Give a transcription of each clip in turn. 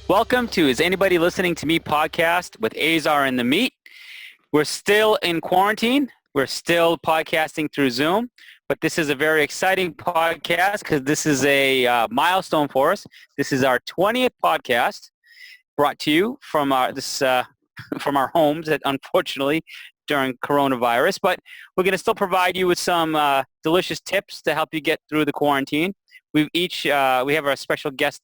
Welcome to Is Anybody Listening to Me podcast with Azar and the Meat. We're still in quarantine. We're still podcasting through Zoom, but this is a very exciting podcast because this is a milestone for us. This is our 20th podcast brought to you from from our homes, that unfortunately during coronavirus, but we're going to still provide you with some delicious tips to help you get through the quarantine. We have our special guest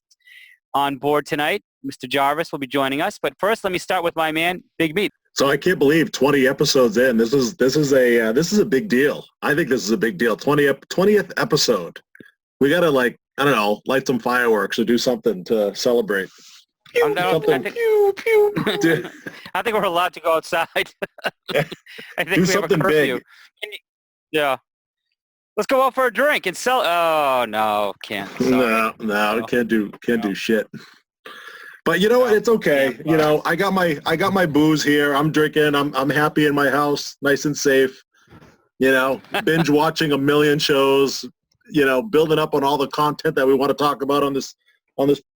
on board tonight. Mr. Jarvis will be joining us, but first let me start with my man, Big Meat. So I can't believe 20 episodes in. This is a big deal. I think this is a big deal. 20th episode. We gotta light some fireworks or do something to celebrate. I think we're allowed to go outside. I think do we something have a curfew. big. Yeah. Let's go out for a drink and sell. Oh no, can't. Sorry. No, can't do shit. But you know what? It's okay. You know, I got my booze here. I'm drinking. I'm happy in my house, nice and safe. You know, binge watching a million shows. You know, building up on all the content that we want to talk about on this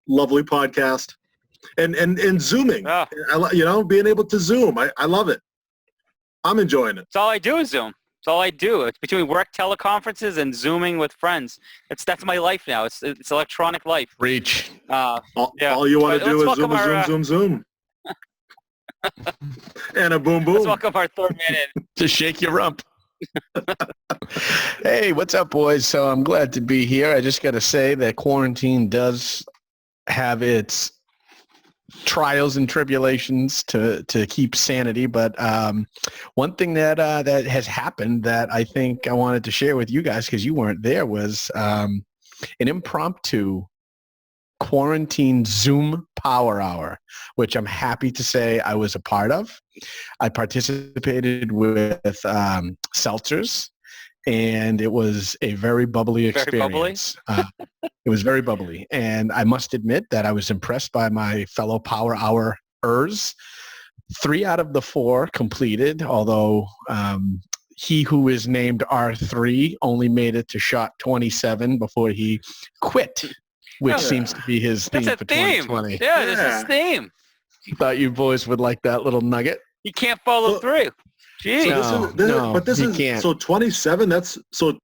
lovely podcast, and zooming. Oh. Being able to Zoom. I love it. I'm enjoying it. That's all I do is Zoom. That's all I do. It's between work teleconferences and Zooming with friends. That's my life now. It's electronic life. Reach. All you want to do is zoom. And a boom, boom. Let's welcome our third man in. Just shake your rump. Hey, what's up, boys? So I'm glad to be here. I just got to say that quarantine does have its trials and tribulations to keep sanity, but one thing that has happened that I think I wanted to share with you guys, because you weren't there, was an impromptu quarantine Zoom power hour, which I'm happy to say I was a part of. I participated with seltzers, and it was a very bubbly experience. It was very bubbly, and I must admit that I was impressed by my fellow power hour-ers. 3 out of the 4 completed, although he who is named R3 only made it to shot 27 before he quit, which seems to be his theme for 2020. Yeah, this is his theme. Thought you boys would like that little nugget. You can't follow through. Jeez. This is so 27. That's so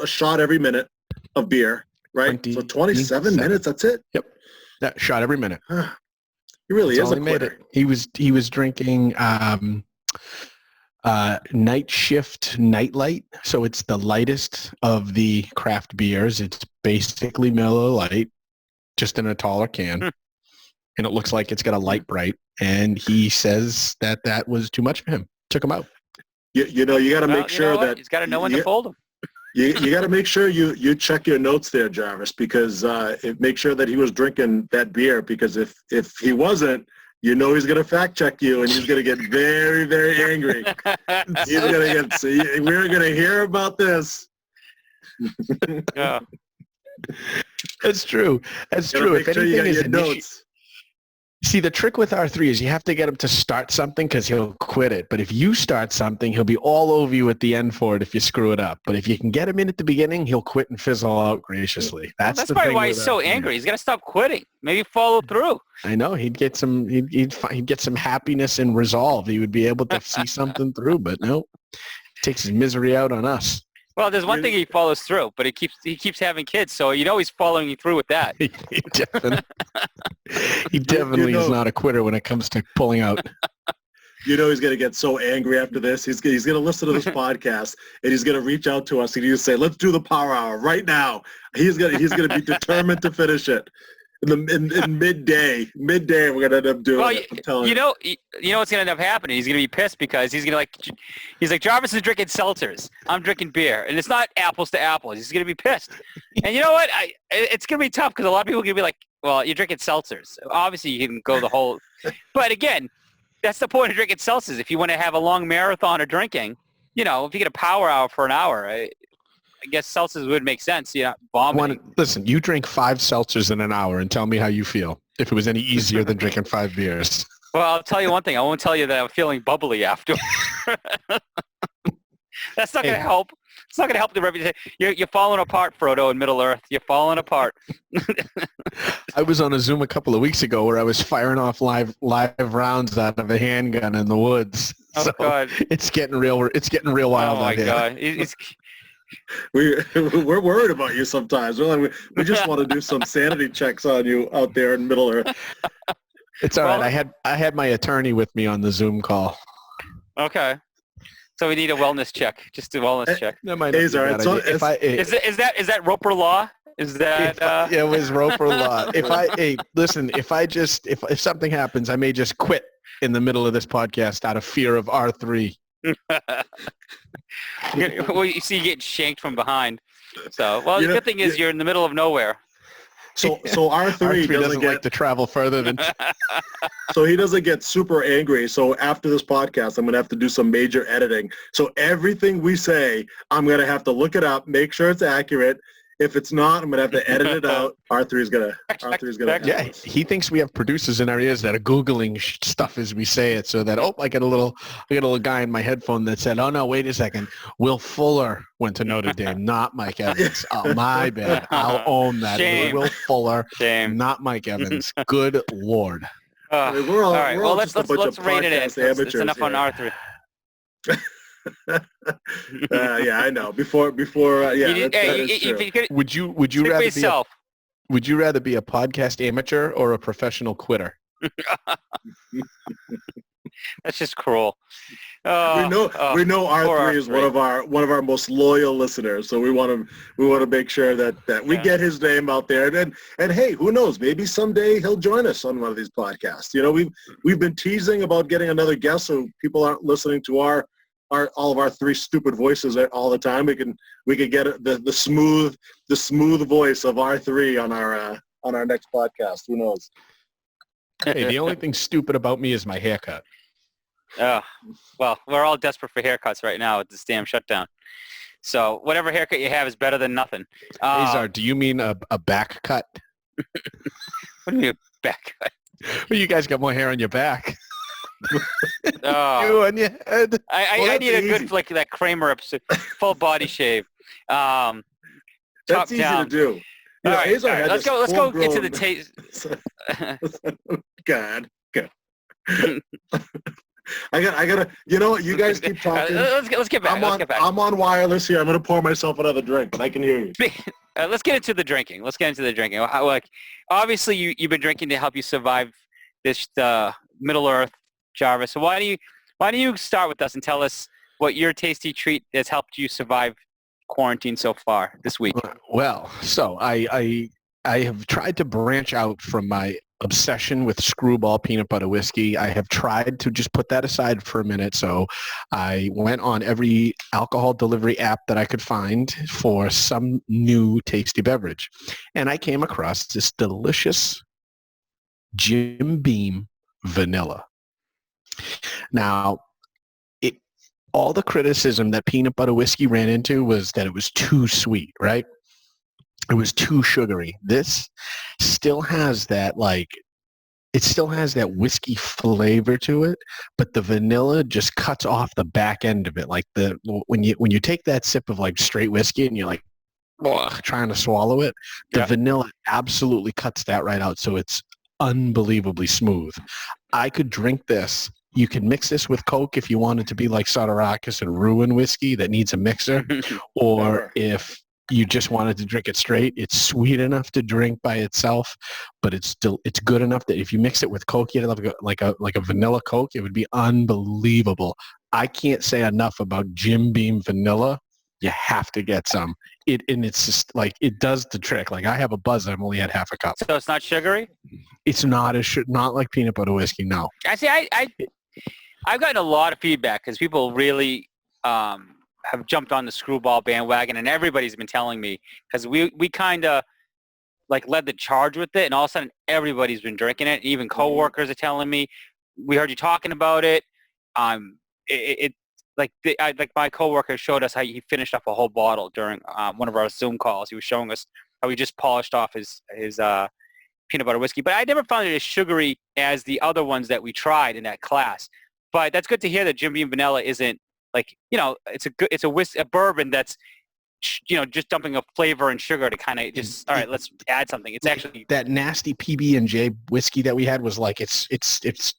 a shot every minute of beer, right? So 27 minutes. That's it. Yep, that shot every minute. He really is a quitter. He was drinking night shift nightlight, so it's the lightest of the craft beers. It's basically Miller Lite, just in a taller can, and it looks like it's got a light bright. And he says that was too much for him. Took him out. You got to make sure that he's got to know when to fold them. You got to make sure you check your notes there, Jarvis, because make sure that he was drinking that beer, because if he wasn't, he's going to fact check you, and he's going to get very, very angry. He's going to we're going to hear about this. Yeah. That's true. That's true. If sure anything is notes. See, the trick with R3 is you have to get him to start something, because he'll quit it. But if you start something, he'll be all over you at the end for it if you screw it up. But if you can get him in at the beginning, he'll quit and fizzle out graciously. That's probably why he's so angry. He's got to stop quitting. Maybe follow through. I know. He'd get some happiness and resolve. He would be able to see something through. But no, takes his misery out on us. Well, there's one thing he follows through, but he keeps having kids, so he's following through with that. He definitely is not a quitter when it comes to pulling out. He's going to get so angry after this. He's going to listen to this podcast, and he's going to reach out to us, and he's going to say, "Let's do the power hour right now." He's going to be determined to finish it. In midday, we're going to end up doing it. I'm telling you. You know what's going to end up happening? He's going to be pissed because he's like, Jarvis is drinking seltzers. I'm drinking beer. And it's not apples to apples. He's going to be pissed. And you know what? It's going to be tough because a lot of people are going to be like, well, you're drinking seltzers. Obviously, you can go the whole – but again, that's the point of drinking seltzers. If you want to have a long marathon of drinking, if you get a power hour for an hour, I guess seltzers would make sense. Vomiting. Listen, you drink 5 seltzers in an hour and tell me how you feel. If it was any easier than drinking 5 beers. Well, I'll tell you one thing. I won't tell you that I'm feeling bubbly after. That's not going to help. It's not going to help the reputation. You're falling apart, Frodo, in Middle Earth. You're falling apart. I was on a Zoom a couple of weeks ago where I was firing off live rounds out of a handgun in the woods. Oh, so God. It's getting real wild Oh, my out here. God. We're worried about you sometimes. We're like, we just want to do some sanity checks on you out there in Middle Earth. It's all right. I had my attorney with me on the Zoom call. Okay. So we need a wellness check. Just a wellness check. That might not be Azar, a bad idea. Is that Roper Law? Is that it was Roper Law. Listen, if something happens, I may just quit in the middle of this podcast out of fear of R3. Well, you see you getting shanked from behind. So, well, the good thing is you're in the middle of nowhere. So R3 doesn't like to travel further than. So he doesn't get super angry. So after this podcast, I'm going to have to do some major editing. So everything we say, I'm going to have to look it up, make sure it's accurate. If it's not, I'm going to have to edit it out. R3's going to. Yeah, he thinks we have producers in our ears that are Googling stuff as we say it, so that, I got a little guy in my headphone that said, oh, no, wait a second. Will Fuller went to Notre Dame, not Mike Evans. Oh, my bad. I'll own that. Shame. Will Fuller, Shame. not Mike Evans. Good Lord. We're all, all right. we're Well, all let's rein it in. It's enough on R3. Yeah, I know. Before, yeah, that is true. Would you rather be a podcast amateur or a professional quitter? That's just cruel. We know R3 is one of our most loyal listeners, so we want to make sure that we get his name out there. And hey, who knows? Maybe someday he'll join us on one of these podcasts. You know, we've been teasing about getting another guest, so people aren't listening to all of our three stupid voices all the time. We could get the smooth voice of R3 on our next podcast. Who knows? Hey, the only thing stupid about me is my haircut. Oh, well, we're all desperate for haircuts right now with this damn shutdown. So whatever haircut you have is better than nothing. Azar, do you mean a back cut? What do you mean a back cut? Well, you guys got more hair on your back. Oh. You on your head. I need a good flick of that Kramer episode, full body shave. That's easy down. to do. All right. Let's go into the taste. God. I gotta. You know what? You guys keep talking. Let's get back. I'm on wireless here. I'm gonna pour myself another drink, but I can hear you. Let's get into the drinking. Like, obviously, you've been drinking to help you survive this Middle Earth, Jarvis. So why don't you start with us and tell us what your tasty treat has helped you survive quarantine so far this week? Well, so I have tried to branch out from my obsession with Screwball peanut butter whiskey. I have tried to just put that aside for a minute. So I went on every alcohol delivery app that I could find for some new tasty beverage. And I came across this delicious Jim Beam vanilla. Now, all the criticism that peanut butter whiskey ran into was that it was too sweet, right? It was too sugary. This still has that, whiskey flavor to it, but the vanilla just cuts off the back end of it. Like when you take that sip of like straight whiskey and you're like trying to swallow it, the vanilla absolutely cuts that right out. So it's unbelievably smooth. I could drink this. You can mix this with Coke if you wanted to be like Sodarakis and ruin whiskey that needs a mixer, or if you just wanted to drink it straight. It's sweet enough to drink by itself, but it's good enough that if you mix it with Coke, you'd have like a vanilla Coke. It would be unbelievable. I can't say enough about Jim Beam vanilla. You have to get some. It's just like it does the trick. Like I have a buzz. I've only had half a cup. So it's not sugary? It's not not like peanut butter whiskey. No. Actually, I've gotten a lot of feedback because people really have jumped on the Screwball bandwagon, and everybody's been telling me because we kind of like led the charge with it, and all of a sudden everybody's been drinking it. Even coworkers are telling me, we heard you talking about it. Like my coworker showed us how he finished up a whole bottle during one of our Zoom calls. He was showing us how he just polished off his peanut butter whiskey. But I never found it as sugary as the other ones that we tried in that class. But that's good to hear that Jim Beam Vanilla isn't like, it's a bourbon that's just dumping a flavor and sugar to kind of just, all right, let's add something. It's actually that nasty PB&J whiskey that we had was like, it's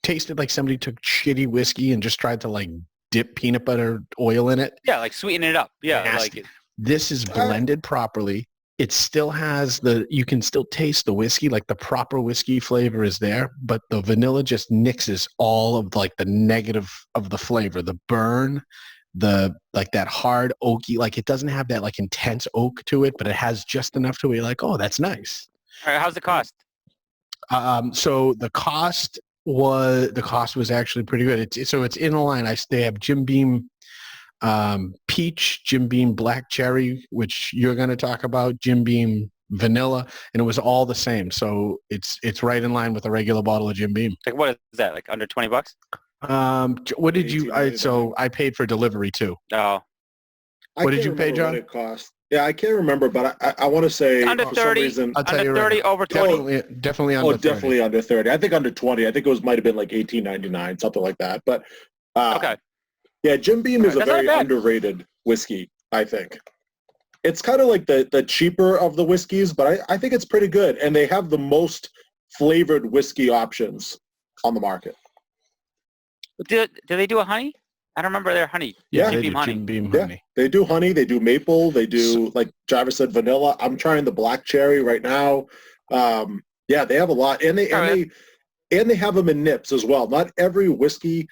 tasted like somebody took shitty whiskey and just tried to like dip peanut butter oil in it. Yeah, like sweeten it up. Yeah, Nasty. like it. This is blended properly. It still has you can still taste the whiskey, like the proper whiskey flavor is there, but the vanilla just nixes all of like the negative of the flavor, the burn, like that hard oaky, like it doesn't have that like intense oak to it, but it has just enough to where you're like, oh, that's nice. All right, how's the cost? So the cost was actually pretty good. So it's in the line. They have Jim Beam peach, Jim Beam black cherry, which you're going to talk about, Jim Beam vanilla, and it was all the same. So it's right in line with a regular bottle of Jim Beam. Like, what is that? Like under $20? What did you? I paid for delivery too. Oh, what did you pay, John? What it cost? Yeah, I can't remember, but I want to say under 30. I'll tell under you 30, over 20. Definitely under 30. Definitely under 30. I think under 20. I think it might have been like $18.99, something like that. But Okay. yeah, Jim Beam is a That's not very bad. underrated whiskey, I think. It's kind of like the cheaper of the whiskeys, but I think it's pretty good. And they have the most flavored whiskey options on the market. Do they do a honey? I don't remember their honey. Yeah, Jim Beam honey. Jim Beam Yeah, honey. they do honey, they do maple, they do, like Jarvis said, vanilla. I'm trying the black cherry right now. Yeah, they have a lot. And they have them in nips as well. Not every whiskey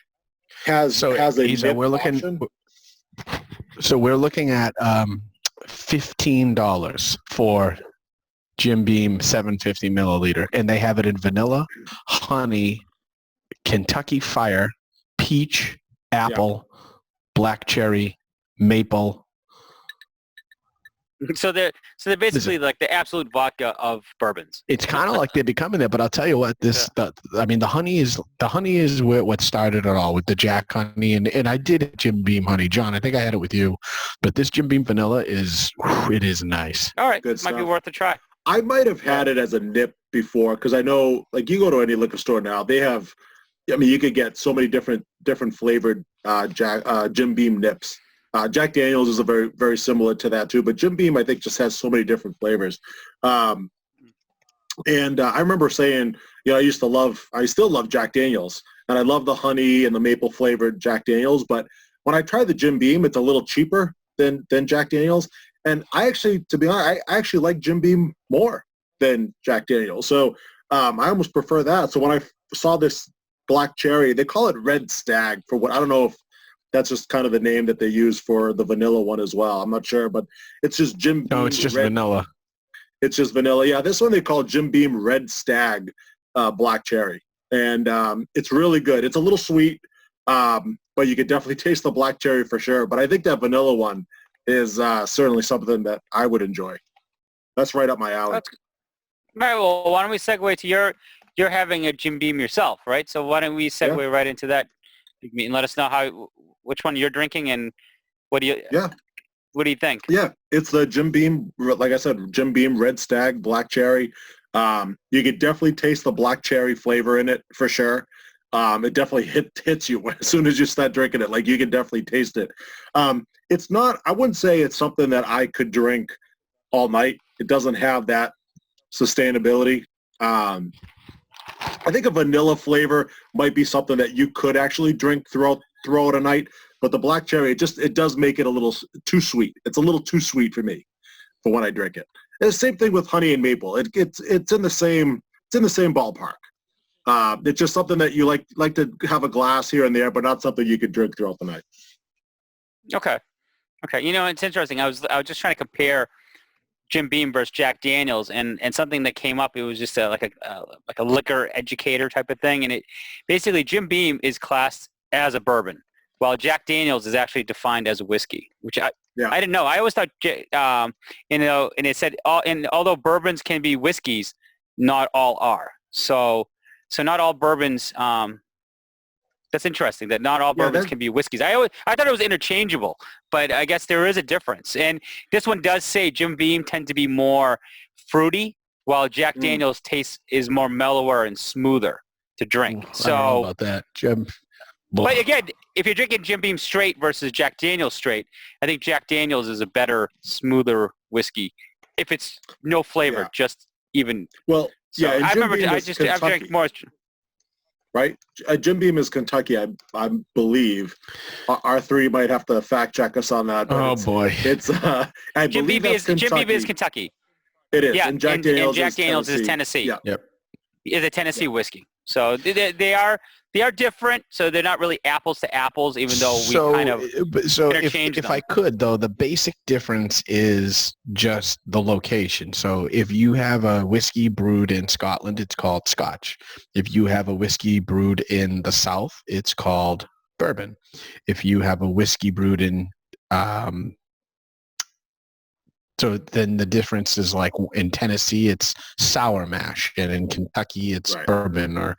has a Azar, nip option. So we're looking at $15 for Jim Beam 750 milliliter, and they have it in vanilla, honey, Kentucky Fire, peach, apple, black cherry, maple. So they're basically like the absolute vodka of bourbons. It's kind of like they're becoming that, but I'll tell you what, the honey is what started it all with the Jack honey, and I did Jim Beam honey, John. I think I had it with you, but this Jim Beam vanilla is nice. All right, Good might be stuff. worth a try. I might have had it as a nip before, because I know, like, you go to any liquor store now, they have, I mean, you could get so many different flavored Jim Beam nips. Jack Daniels is a very, very similar to that too, but Jim Beam, I think, just has so many different flavors. And I remember saying, I still love Jack Daniels, and I love the honey and the maple flavored Jack Daniels. But when I tried the Jim Beam, it's a little cheaper than Jack Daniels. And I actually, to be honest, I actually like Jim Beam more than Jack Daniels. So I almost prefer that. So when I saw this black cherry, they call it Red Stag for what, I don't know if that's just kind of the name that they use for the vanilla one as well. I'm not sure, but it's just Jim Beam. No, it's just vanilla. It's just vanilla. Yeah, this one they call Jim Beam Red Stag Black Cherry. And it's really good. It's a little sweet, but you can definitely taste the black cherry for sure. But I think that vanilla one is certainly something that I would enjoy. That's right up my alley. All right, well, why don't we segue to you're having a Jim Beam yourself, right? So why don't we segue right into that and let us know which one you're drinking and what do you think? Yeah, it's the Jim Beam, like I said, Jim Beam Red Stag Black Cherry. You could definitely taste the black cherry flavor in it for sure. It definitely hits you as soon as you start drinking it. Like, you can definitely taste it. It's not, I wouldn't say it's something that I could drink all night. It doesn't have that sustainability. I think a vanilla flavor might be something that you could actually drink throughout a night, but the black cherry, it does make it a little too sweet. It's a little too sweet for me for when I drink it. And the same thing with honey and maple. It's in the same ballpark. It's just something that you like to have a glass here and there, but not something you could drink throughout the night. Okay. It's interesting. I was just trying to compare Jim Beam versus Jack Daniels, and something that came up. It was just like a liquor educator type of thing, and it basically Jim Beam is classed as a bourbon, while Jack Daniels is actually defined as a whiskey, which I didn't know. I always thought, and it said although bourbons can be whiskeys, not all are. So not all bourbons. That's interesting that not all bourbons can be whiskeys. I thought it was interchangeable, but I guess there is a difference. And this one does say Jim Beam tend to be more fruity, while Jack Daniels taste is more mellower and smoother to drink. I don't know about that, Jim. But again, if you're drinking Jim Beam straight versus Jack Daniel's straight, I think Jack Daniel's is a better, smoother whiskey. If it's no flavor, just even. Well, So yeah. And I Jim remember Beam I is just I've Kentucky, drank more. right? Jim Beam is Kentucky, I believe. R3 might have to fact check us on that. But boy. It's I Jim believe Beam that's Kentucky. Jim Beam is Kentucky. It is. Yeah, and Jack Daniel's, is Tennessee. Yeah. Yep. Is a Tennessee whiskey. So they are different. So they're not really apples to apples, even though we kind of interchange if them. I could though, the basic difference is just the location. So if you have a whiskey brewed in Scotland, it's called Scotch. If you have a whiskey brewed in the South, it's called bourbon. If you have a whiskey brewed in so then the difference is like in Tennessee, it's sour mash, and in Kentucky, it's bourbon, or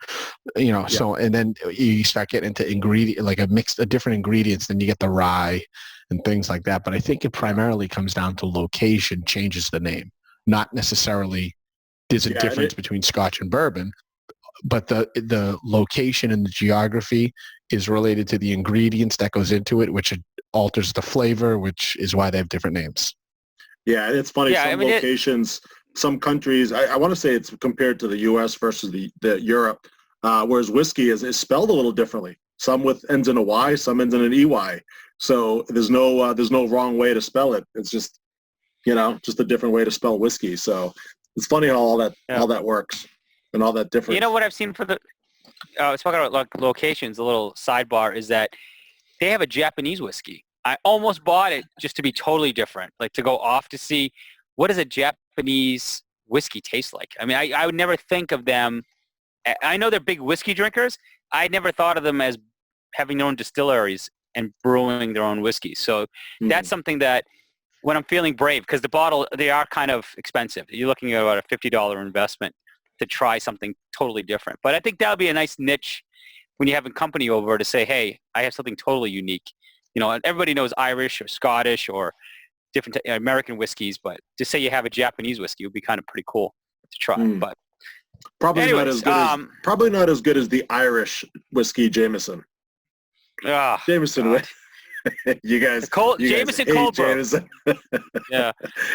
So and then you start getting into ingredient like a different ingredients. Then you get the rye and things like that. But I think it primarily comes down to location changes the name, not necessarily there's a difference between Scotch and bourbon, but the location and the geography is related to the ingredients that goes into it, which alters the flavor, which is why they have different names. Yeah, and it's funny. Some locations, some countries. I want to say it's compared to the U.S. versus the Europe, whereas whiskey is spelled a little differently. Some ends in a Y, some ends in an EY. So there's no wrong way to spell it. It's just just a different way to spell whiskey. So it's funny how all that works and all that difference. You know what I've seen for the talking about locations. A little sidebar is that they have a Japanese whiskey. I almost bought it just to be totally different, like to go off to see what does a Japanese whiskey taste like. I mean, I would never think of them. I know they're big whiskey drinkers. I never thought of them as having their own distilleries and brewing their own whiskey. So that's something that when I'm feeling brave, because the bottle, they are kind of expensive. You're looking at about a $50 investment to try something totally different. But I think that would be a nice niche when you have a company over to say, hey, I have something totally unique. Everybody knows Irish or Scottish or different American whiskeys, but to say you have a Japanese whiskey would be kind of pretty cool to try. But probably not as good as the Irish whiskey Jameson. Jameson, you guys, Jameson cold brew. Jameson. Yeah,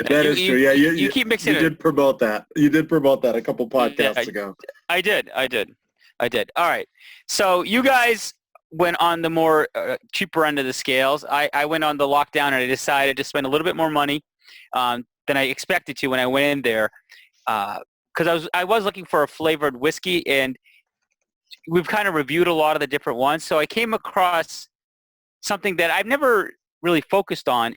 that is true. Yeah, you keep mixing. You did promote that. You did promote that a couple podcasts ago. I did. All right. So you guys went on the more cheaper end of the scales. I went on the lockdown and I decided to spend a little bit more money than I expected to when I went in there because I was looking for a flavored whiskey, and we've kind of reviewed a lot of the different ones. So I came across something that I've never really focused on.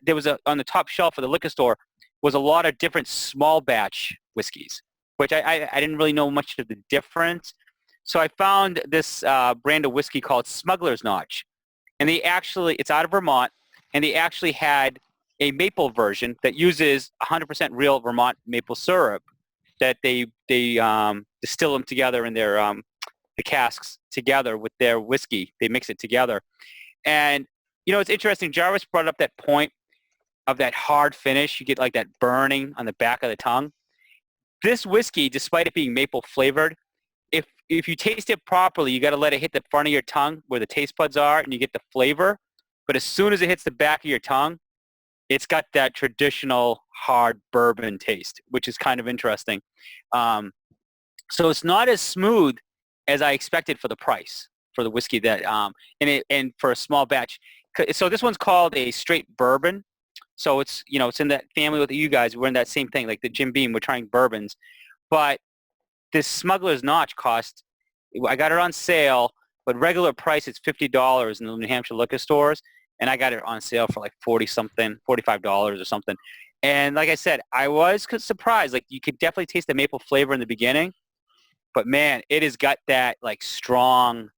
There was on the top shelf of the liquor store was a lot of different small batch whiskeys, which I didn't really know much of the difference. So I found this brand of whiskey called Smuggler's Notch, and it's out of Vermont, and they actually had a maple version that uses 100% real Vermont maple syrup that they distill them together in their the casks together with their whiskey. They mix it together, and it's interesting. Jarvis brought up that point of that hard finish. You get like that burning on the back of the tongue. This whiskey, despite it being maple flavored, if you taste it properly, you got to let it hit the front of your tongue where the taste buds are, and you get the flavor. But as soon as it hits the back of your tongue, it's got that traditional hard bourbon taste, which is kind of interesting. So it's not as smooth as I expected for the price for the whiskey that and for a small batch. So this one's called a straight bourbon. So it's it's in that family with you guys. We're in that same thing, like the Jim Beam. We're trying bourbons, but this Smuggler's Notch I got it on sale, but regular price it's $50 in the New Hampshire liquor stores, and I got it on sale for like $45 or something. And like I said, I was surprised. Like you could definitely taste the maple flavor in the beginning, but man, it has got that like strong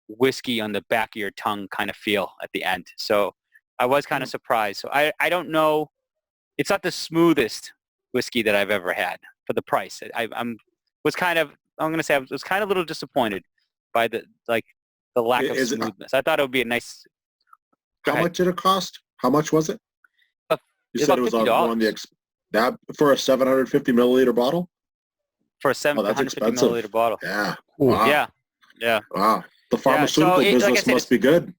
whiskey on the back of your tongue kind of feel at the end. So I was kind of surprised. So I don't know. It's not the smoothest whiskey that I've ever had for the price. I was kind of a little disappointed by the lack of smoothness. I thought it would be a nice. How much did it cost? How much was it? You said it was on that for a 750 milliliter bottle. For a 750 milliliter bottle. Yeah. Wow. Yeah. Wow. The pharmaceutical business must be good.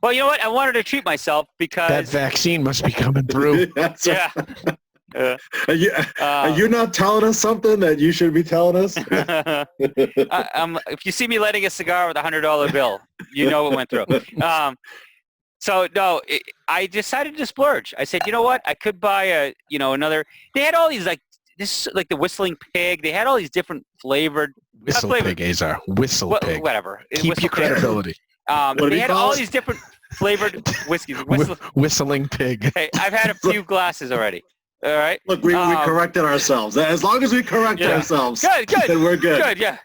Well, you know what? I wanted to treat myself because that vaccine must be coming through. yeah. Are you not telling us something that you should be telling us? If you see me lighting a cigar with $100 bill, you know what went through. I decided to splurge. I said, you know what? I could buy another. They had all these like the Whistling Pig. They had all these different flavored. Pig, Azar. Pig. Whatever. Keep your credibility. They had all these different flavored whiskeys. Whistling Pig. Hey, I've had a few glasses already. All right. Look, we corrected ourselves. As long as we correct ourselves, good, then we're good. Good, yeah.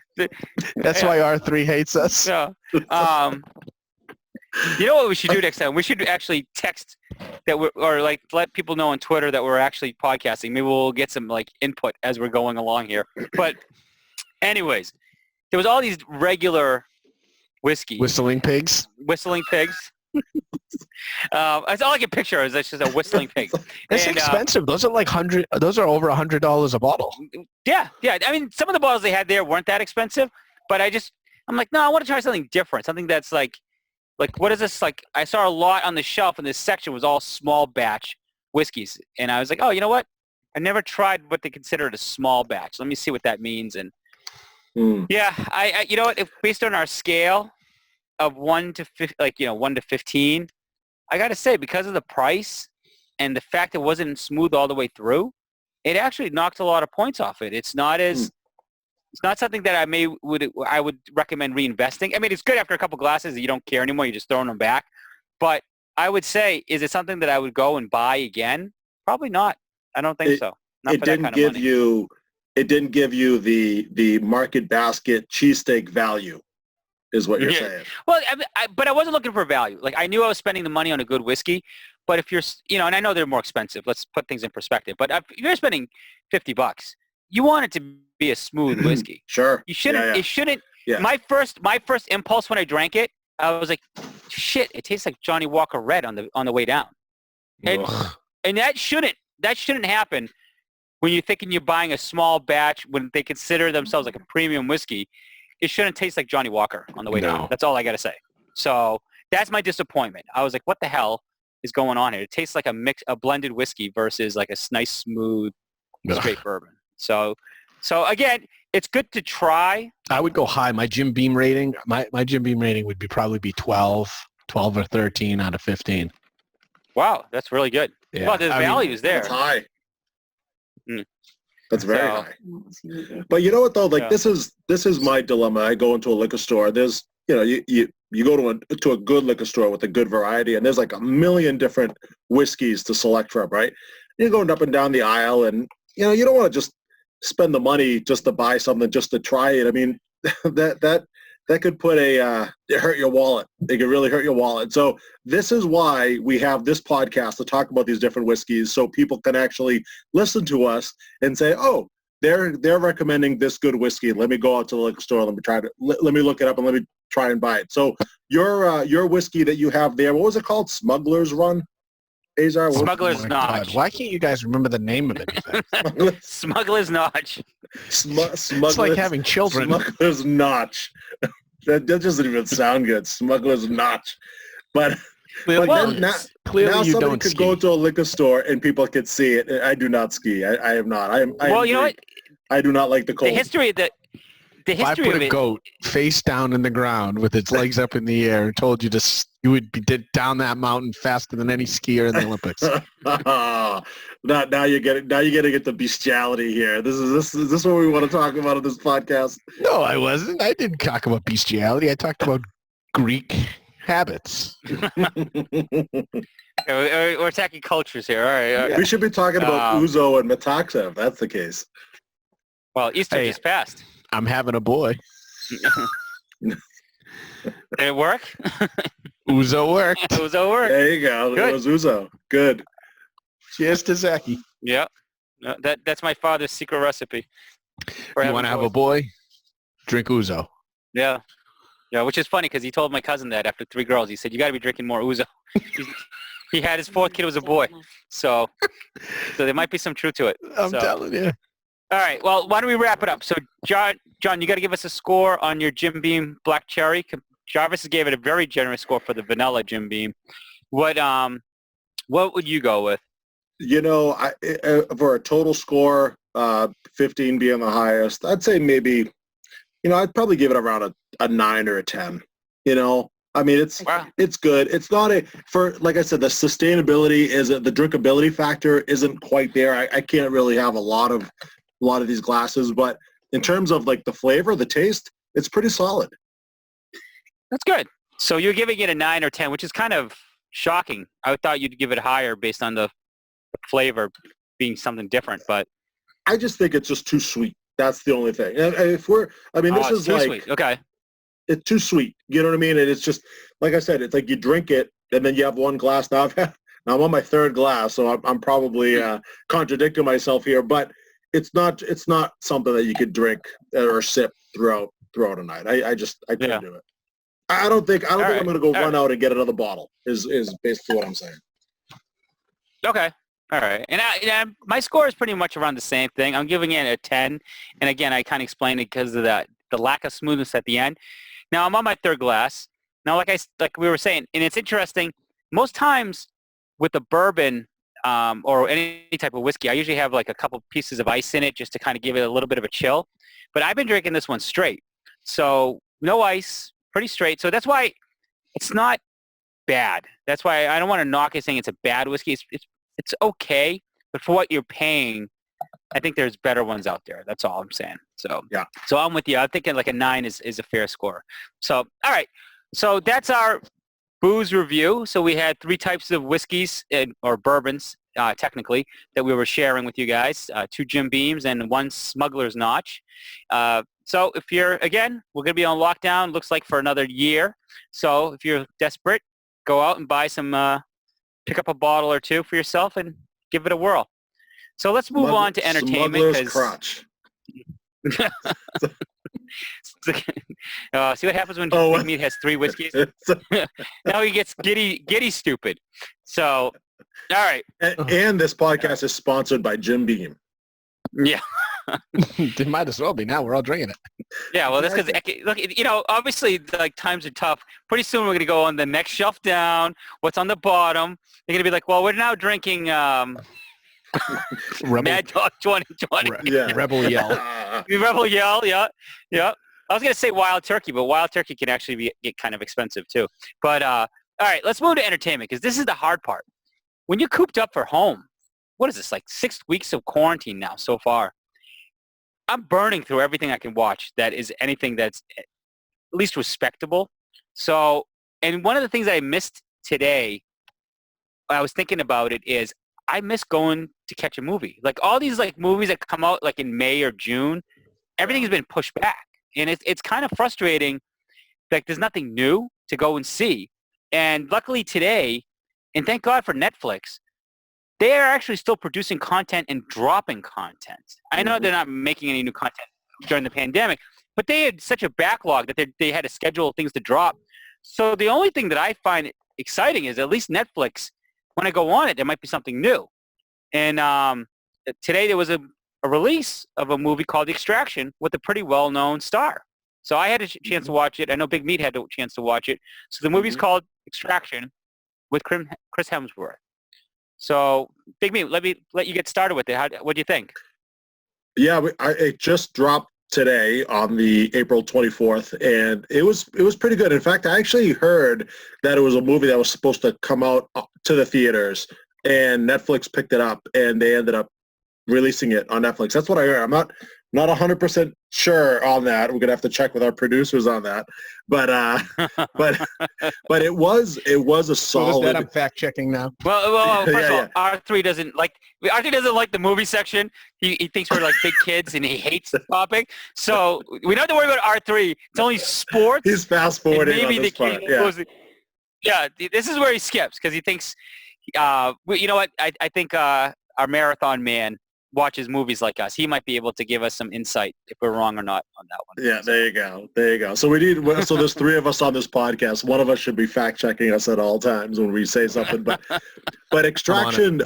That's why R3 hates us. Yeah. You know what we should do next time? We should actually text that let people know on Twitter that we're actually podcasting. Maybe we'll get some like input as we're going along here. But anyways, there was all these regular whiskey. Whistling Pigs. That's all I can picture is that's just a whistling pig. It's expensive. Those are like those are over $100 a bottle. Yeah. I mean, some of the bottles they had there weren't that expensive, but I'm like, no, I want to try something different, something that's like what is this? Like, I saw a lot on the shelf, and this section was all small batch whiskeys, and I was like, oh, you know what? I never tried what they considered a small batch. Let me see what that means. And yeah, I you know what? If based on our scale of 1 to 15, I got to say, because of the price and the fact it wasn't smooth all the way through, it actually knocked a lot of points off it. It's not something that I would recommend reinvesting. I mean, it's good after a couple glasses that you don't care anymore. You're just throwing them back. But I would say, is it something that I would go and buy again? Probably not. I don't think so. Not for that kind of money. It didn't give you the market basket cheesesteak value, is what you're saying. Well, but I wasn't looking for value. Like, I knew I was spending the money on a good whiskey, but if you're, and I know they're more expensive. Let's put things in perspective. But if you're spending $50, you want it to be a smooth whiskey. Sure. You shouldn't. Yeah. It shouldn't. Yeah. My first impulse when I drank it, I was like, shit, it tastes like Johnny Walker Red on the way down. And that shouldn't happen when you're thinking you're buying a small batch when they consider themselves like a premium whiskey. It shouldn't taste like Johnny Walker on the way down. That's all I got to say. So that's my disappointment. I was like, what the hell is going on here? It tastes like a blended whiskey versus like a nice, smooth, straight bourbon. So again, it's good to try. I would go high. My Jim Beam rating, my Jim Beam rating would probably be 12 or 13 out of 15. Wow, that's really good. Yeah. Well, the value is there. That's high. That's very high. But you know what though? Like this is my dilemma. I go into a liquor store. There's you go to a good liquor store with a good variety, and there's like a million different whiskeys to select from, right? You're going up and down the aisle, and you don't want to just spend the money just to buy something just to try it. I mean, that could put hurt your wallet. It could really hurt your wallet. So this is why we have this podcast to talk about these different whiskeys, so people can actually listen to us and say, oh, they're recommending this good whiskey. Let me go out to the liquor store. Let me look it up and let me try and buy it. So your whiskey that you have there, what was it called? Smuggler's Run? Azar? Smuggler's Notch. God. Why can't you guys remember the name of anything? Smuggler's Notch. It's like having children. Smuggler's Notch. That doesn't even sound good. Smuggler's Notch. But now somebody could go to a liquor store and people could see it. I do not ski. I have not. You know what? I do not like the cold. The history of if I put a goat face down in the ground with its legs up in the air and told you you would be down that mountain faster than any skier in the Olympics. Now you're getting at the bestiality here. Is this what we want to talk about on this podcast? No, I wasn't. I didn't talk about bestiality. I talked about Greek habits. We're attacking cultures here. All right. We should be talking about Ouzo and Metaxa if that's the case. Well, Easter just passed. I'm having a boy. Did it work? Ouzo worked. Ouzo worked. There you go. Good. It was Ouzo. Good. Cheers to Zaki. Yeah. That's my father's secret recipe. You want to have a boy? Drink Ouzo. Yeah. Yeah, which is funny because he told my cousin that after 3 girls. He said, you got to be drinking more Ouzo. He had his 4th kid was a boy. So there might be some truth to it. I'm telling you. All right. Well, why don't we wrap it up? So, John, you got to give us a score on your Jim Beam Black Cherry. Jarvis gave it a very generous score for the vanilla Jim Beam. What would you go with? For a total score, 15 being the highest, I'd say maybe, I'd probably give it around a 9 or a 10. I mean, it's good. It's not like I said, the sustainability the drinkability factor isn't quite there. I can't really have a lot of these glasses, but in terms of like the flavor, the taste, it's pretty solid. That's good. So you're giving it a 9 or 10, which is kind of shocking. I thought you'd give it higher based on the flavor being something different, but I just think it's just too sweet. That's the only thing. And this is too like, sweet. Okay. It's too sweet. You know what I mean? And it's just, like I said, it's like you drink it and then you have one glass. Now I'm on my third glass, so I'm probably contradicting myself here, but it's not something that you could drink or sip throughout a night. I couldn't do it. I don't think I'm going to go run out and get another bottle is basically what I'm saying. Okay. All right. And my score is pretty much around the same thing. I'm giving it a 10. And again, I kind of explained it because of the lack of smoothness at the end. Now I'm on my third glass. Now, like we were saying, and it's interesting, most times with a bourbon or any type of whiskey, I usually have like a couple pieces of ice in it just to kind of give it a little bit of a chill. But I've been drinking this one straight. So no ice, pretty straight. So that's why it's not bad. That's why I don't want to knock it saying it's a bad whiskey. It's okay, but for what you're paying, I think there's better ones out there. That's all I'm saying. So yeah. So I'm with you. I'm thinking like a 9 is a fair score. So all right. So that's our booze review. So we had 3 types of whiskeys or bourbons, technically, that we were sharing with you guys. 2 Jim Beams and 1 Smuggler's Notch. So if we're going to be on lockdown, looks like for another year. So if you're desperate, go out and buy some, pick up a bottle or 2 for yourself and give it a whirl. So let's move on to entertainment. Smuggler's crotch. See what happens when Big Meat has 3 whiskeys? Now he gets giddy stupid. So, all right. And this podcast is sponsored by Jim Beam. Yeah. They might as well be now. We're all drinking it. Yeah, well, that's because, look, obviously, like, times are tough. Pretty soon we're going to go on the next shelf down. What's on the bottom? They're going to be like, well, we're now drinking Mad Dog 2020. Yeah. Rebel Yell. Rebel Yell, yeah. I was going to say Wild Turkey, but Wild Turkey can actually get kind of expensive, too. But, all right, let's move to entertainment, because this is the hard part. When you're cooped up for home, what is this, like 6 weeks of quarantine now so far? I'm burning through everything I can watch that is anything that's at least respectable. So, and one of the things I missed today, I was thinking about it, is I miss going to catch a movie. Like all these like movies that come out like in May or June, everything's been pushed back. And it's kind of frustrating. Like there's nothing new to go and see. And luckily today, and thank God for Netflix, they are actually still producing content and dropping content. I know they're not making any new content during the pandemic, but they had such a backlog that they had to schedule things to drop. So the only thing that I find exciting is at least Netflix, when I go on it, there might be something new. And today there was a release of a movie called Extraction with a pretty well-known star. So I had a chance to watch it. I know Big Meat had a chance to watch it. So the movie's called Extraction with Chris Hemsworth. So, Big Meat, let you get started with it. What do you think? Yeah, it just dropped today on the April 24th, and it was pretty good. In fact, I actually heard that it was a movie that was supposed to come out to the theaters, and Netflix picked it up, and they ended up releasing it on Netflix. That's what I heard. I'm not 100% sure on that. We're gonna have to check with our producers on that. But it was a solid. That I'm fact checking now. Well, first of all, R3 doesn't like the movie section. He thinks we're like big kids and he hates the topic. So we don't have to worry about R3. It's only sports. He's fast forwarding on this part. Yeah, this is where he skips because he thinks. You know what? I think our marathon man watches movies like us. He might be able to give us some insight if we're wrong or not on that one. Yeah, there you go. So there's 3 of us on this podcast. One of us should be fact checking us at all times when we say something. But Extraction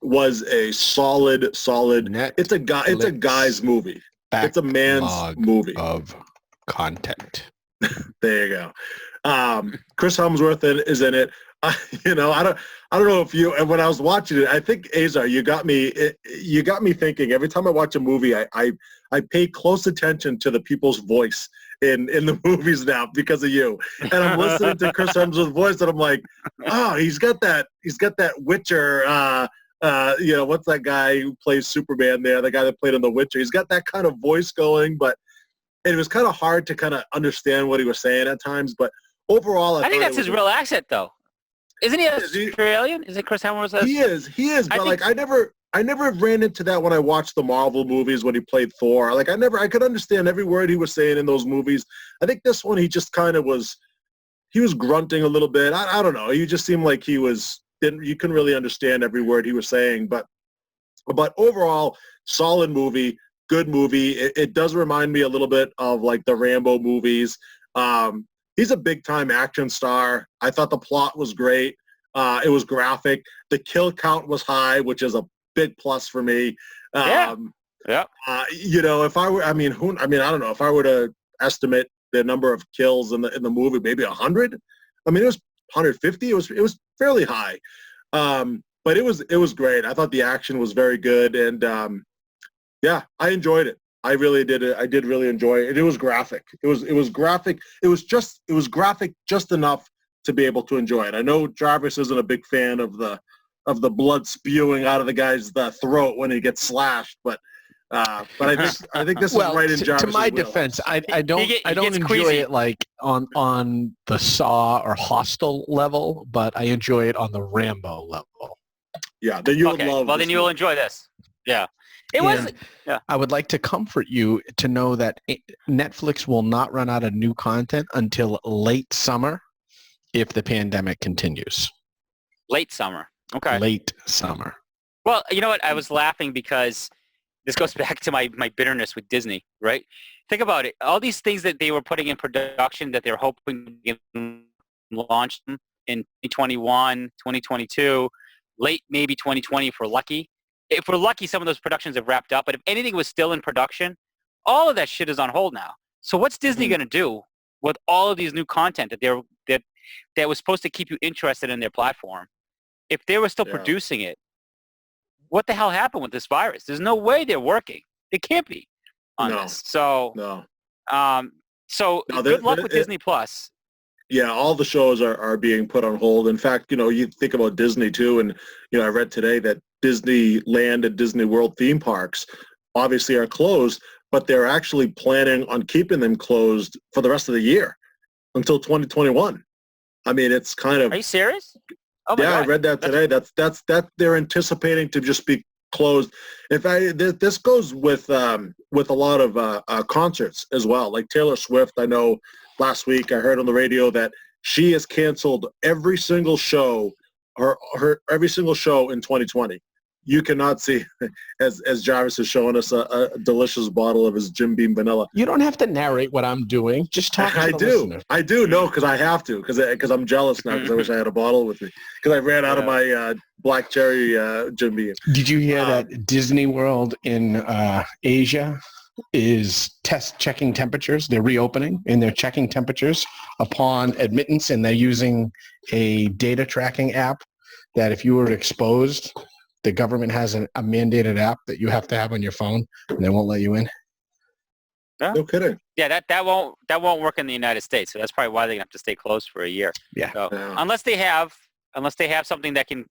was a solid. It's a guy's movie. It's a man's movie of content. There you go. Chris Hemsworth is in it. I don't know if you. And when I was watching it, I think Azar, you got me thinking. Every time I watch a movie, I pay close attention to the people's voice in the movies now because of you. And I'm listening to Chris Hemsworth's voice, and I'm like, oh, he's got that Witcher. What's that guy who plays Superman there? The guy that played in The Witcher. He's got that kind of voice going, but it was kind of hard to kind of understand what he was saying at times. But overall, I think that's his real accent, though. Isn't he Australian? Is it Chris Hemsworth? He is. But I never ran into that when I watched the Marvel movies when he played Thor. I could understand every word he was saying in those movies. I think this one he just kind of was grunting a little bit. I don't know. He just seemed like you couldn't really understand every word he was saying. But overall, solid movie, good movie. It does remind me a little bit of like the Rambo movies. He's a big-time action star. I thought the plot was great. It was graphic. The kill count was high, which is a big plus for me. Yeah. If I were, I don't know. If I were to estimate the number of kills in the movie, maybe 100. I mean, it was 150. It was fairly high. But it was great. I thought the action was very good, and I enjoyed it. I really did. I did really enjoy it. It was graphic. It was graphic. It was graphic just enough to be able to enjoy it. I know Jarvis isn't a big fan of the blood spewing out of the guy's throat when he gets slashed, but I think this is right in Jarvis' to my wheelhouse. Defense, I don't enjoy queasy. it like on the Saw or Hostel level, but I enjoy it on the Rambo level. Yeah, then you would love. Well, then you will enjoy this. Yeah. I would like to comfort you to know that Netflix will not run out of new content until late summer if the pandemic continues. Late summer. Okay. Late summer. Well, you know what? I was laughing because this goes back to my bitterness with Disney, right? Think about it. All these things that they were putting in production that they're hoping to launch in 2021, 2022, late maybe 2020 if we're lucky. If we're lucky, some of those productions have wrapped up. But if anything was still in production, all of that shit is on hold now. So what's Disney going to do with all of these new content that was supposed to keep you interested in their platform? If they were still producing it, what the hell happened with this virus? There's no way they're working. They can't be on this. So, good luck with Disney Plus. Yeah, all the shows are being put on hold. In fact, you think about Disney too, and I read today that Disneyland and Disney World theme parks obviously are closed, but they're actually planning on keeping them closed for the rest of the year until 2021. I mean, it's kind of. Are you serious? Oh my God. God. I read that today. That's they're anticipating to just be closed. In fact, this goes with a lot of concerts as well. Like Taylor Swift, I know last week I heard on the radio that she has canceled every single show, her every single show in 2020. You cannot see, as Jarvis is showing us a delicious bottle of his Jim Beam vanilla. You don't have to narrate what I'm doing. Just talk to the listener. I do. No, because I have to. Because I'm jealous now. Because I wish I had a bottle with me. Because I ran out of my black cherry Jim Beam. Did you hear that Disney World in Asia is checking temperatures? They're reopening and they're checking temperatures upon admittance, and they're using a data tracking app that if you were exposed, the government has a mandated app that you have to have on your phone, and they won't let you in. Yeah. No kidding. Yeah, that won't work in the United States. So that's probably why they have to stay closed for a year. Yeah. So, unless they have something that can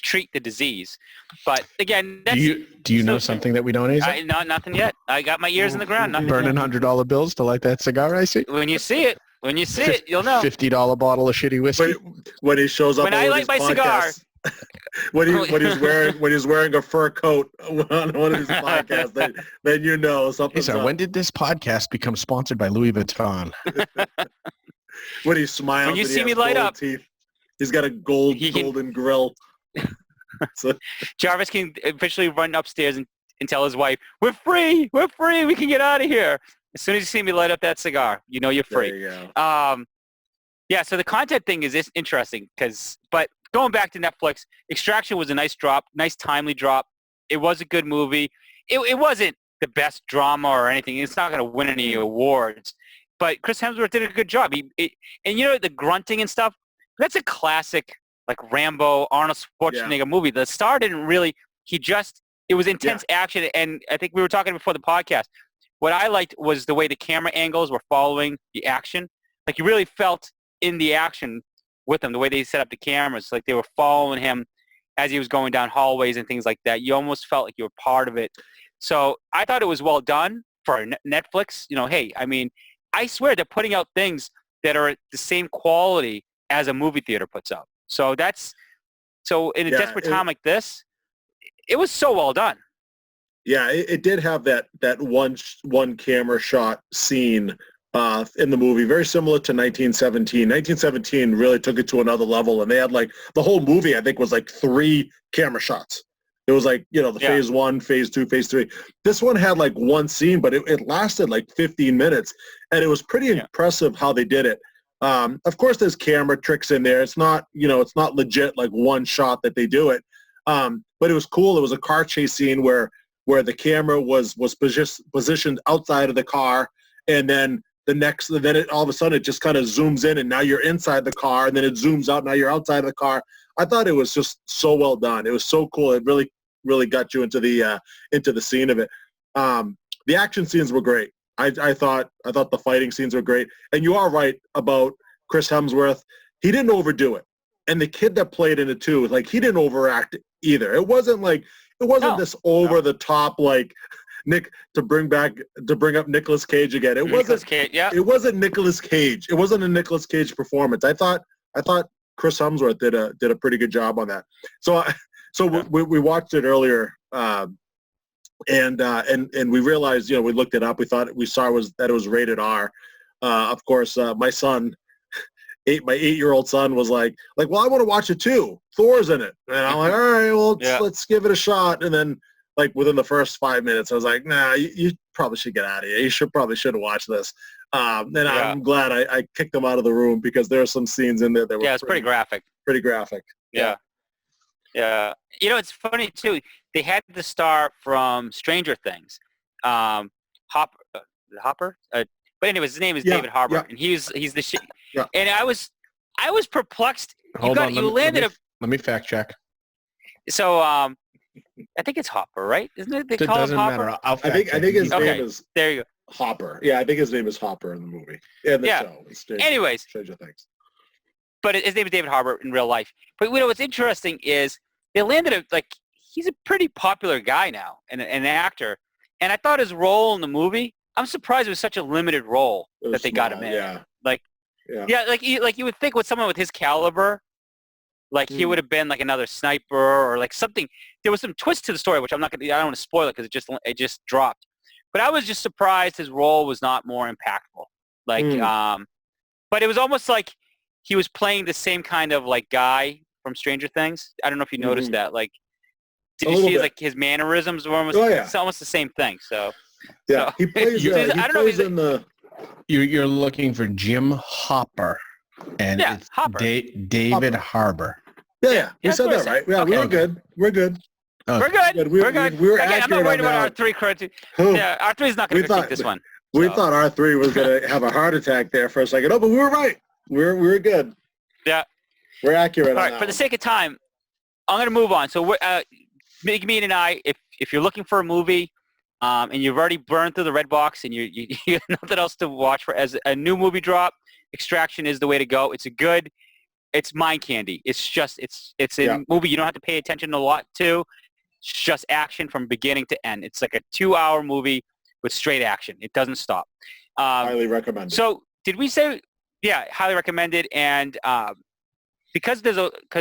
treat the disease. But again, that's, do you know something that we don't? No, nothing yet. I got my ears in the ground. Burning $100 bills to light that cigar. I see. When you see it, you'll know. $50 bottle of shitty whiskey. When he shows up. When I light my cigar. when he's wearing a fur coat on one of his podcasts, then you know something's up. When did this podcast become sponsored by Louis Vuitton? When he smiles, when you see me light up, teeth. He's got a golden grill. So, Jarvis can officially run upstairs and tell his wife, "We're free. We're free. We can get out of here." As soon as you see me light up that cigar, you're free. There you go. Yeah. So the content thing is interesting but going back to Netflix, Extraction was a nice drop, nice timely drop. It was a good movie. It wasn't the best drama or anything. It's not going to win any awards. But Chris Hemsworth did a good job. And you know, the grunting and stuff, that's a classic, like Rambo, Arnold Schwarzenegger movie. The star didn't really, it was intense action. And I think we were talking before the podcast. What I liked was the way the camera angles were following the action. Like you really felt in the action with him, the way they set up the cameras. Like they were following him as he was going down hallways and things like that. You almost felt like you were part of it. So I thought it was well done for Netflix. You know, hey, I mean, I swear they're putting out things that are the same quality as a movie theater puts out. So in a desperate time like this, it was so well done. Yeah, it did have that one camera shot scene in the movie, very similar to 1917. 1917 really took it to another level, and they had like the whole movie, I think, was like 3 camera shots. It was like, you know, the phase 1, phase 2, phase 3. This one had like one scene, but it lasted like 15 minutes, and it was pretty impressive how they did it. Of course, there's camera tricks in there. It's not, you know, it's not legit like one shot that they do it. But it was cool. It was a car chase scene where the camera was positioned outside of the car, and then all of a sudden it just kind of zooms in, and now you're inside the car, and then it zooms out, now you're outside of the car. I thought it was just so well done. It was so cool. It really, really got you into the scene of it. The action scenes were great. I thought the fighting scenes were great. And you are right about Chris Hemsworth. He didn't overdo it. And the kid that played in it too, like he didn't overact either. It wasn't this over the top like Nick to bring up Nicolas Cage again. It wasn't Nicolas Cage. It wasn't a Nicolas Cage performance. I thought Chris Hemsworth did a pretty good job on that. So we watched it earlier, and we realized, you know, we looked it up. We saw that it was rated R. Of course, my 8-year-old son was like, well, I want to watch it too. Thor's in it, and I'm like, all right, well, let's give it a shot. And then, like within the first 5 minutes, I was like, nah, you probably should get out of here. You should watch this. And I'm glad I kicked him out of the room, because there are some scenes in there that were it's pretty graphic. Pretty graphic. Yeah. You know, it's funny too. They had the star from Stranger Things, Hopper. But anyways, his name is David Harbour, and he's the shit. Yeah. And I was perplexed. Let me fact check. So I think it's Hopper, right? Isn't it? They call him Hopper. Matter. I think his name is. There you go. Hopper. Yeah, I think his name is Hopper in the movie. In the show. Anyways. Stranger Things. But his name is David Harbour in real life. But you know what's interesting is they landed he's a pretty popular guy now and an actor. And I thought his role in the movie, I'm surprised it was such a limited role that they got him in. Yeah. Like you would think with someone with his caliber, like he would have been like another sniper or like something. There was some twist to the story, which I don't want to spoil it because it just dropped. But I was just surprised his role was not more impactful. But it was almost like he was playing the same kind of like guy from Stranger Things. I don't know if you noticed that. Like, did you see his mannerisms were almost it's almost the same thing. So he plays. You're looking for Jim Hopper, and it's Hopper. David Harbour. Yeah, we said that right. Yeah, we're good. We're good. We're good. We're good. We were I'm not worried about R3. Yeah, R3 is not going to take this one. We thought R3 was going to have a heart attack there for a second. No, but we were right. We were good. Yeah. We're accurate on that. All right, for the sake of time, I'm going to move on. So Big Meat and I, if you're looking for a movie and you've already burned through the red box and you have nothing else to watch for as a new movie drop, Extraction is the way to go. It's mind candy. It's a movie you don't have to pay attention a lot to. It's just action from beginning to end. It's like a 2-hour movie with straight action. It doesn't stop. Highly recommended. So did we say, highly recommended. And because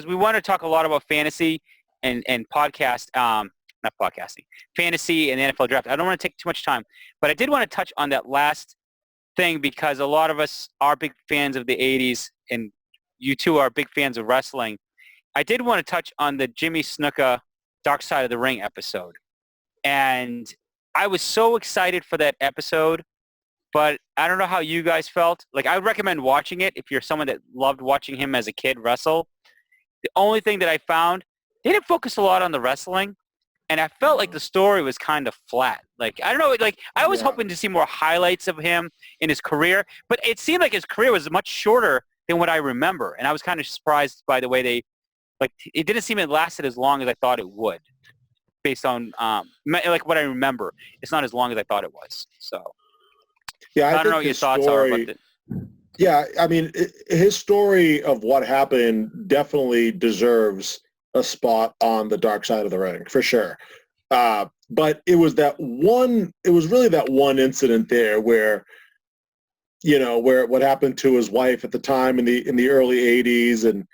we want to talk a lot about fantasy and podcast, not podcasting, fantasy and the NFL draft. I don't want to take too much time, but I did want to touch on that last thing because a lot of us are big fans of the 80s and you two are big fans of wrestling. I did want to touch on the Jimmy Snuka Dark Side of the Ring episode. And I was so excited for that episode, but I don't know how you guys felt. Like, I would recommend watching it if you're someone that loved watching him as a kid wrestle. The only thing that I found, they didn't focus a lot on the wrestling. and I felt like the story was kind of flat. Like, I don't know, like I was hoping to see more highlights of him in his career, but it seemed like his career was much shorter than what I remember, and I was kind of surprised by the way they, like, it didn't seem it lasted as long as I thought it would, based on like what I remember. It's not as long as I thought it was. So yeah, I don't know what your thoughts are about it. Yeah, I mean, his story of what happened definitely deserves a spot on the dark side of the ring, for sure. But it was really that one incident there where, where what happened to his wife at the time in the early 80s. And,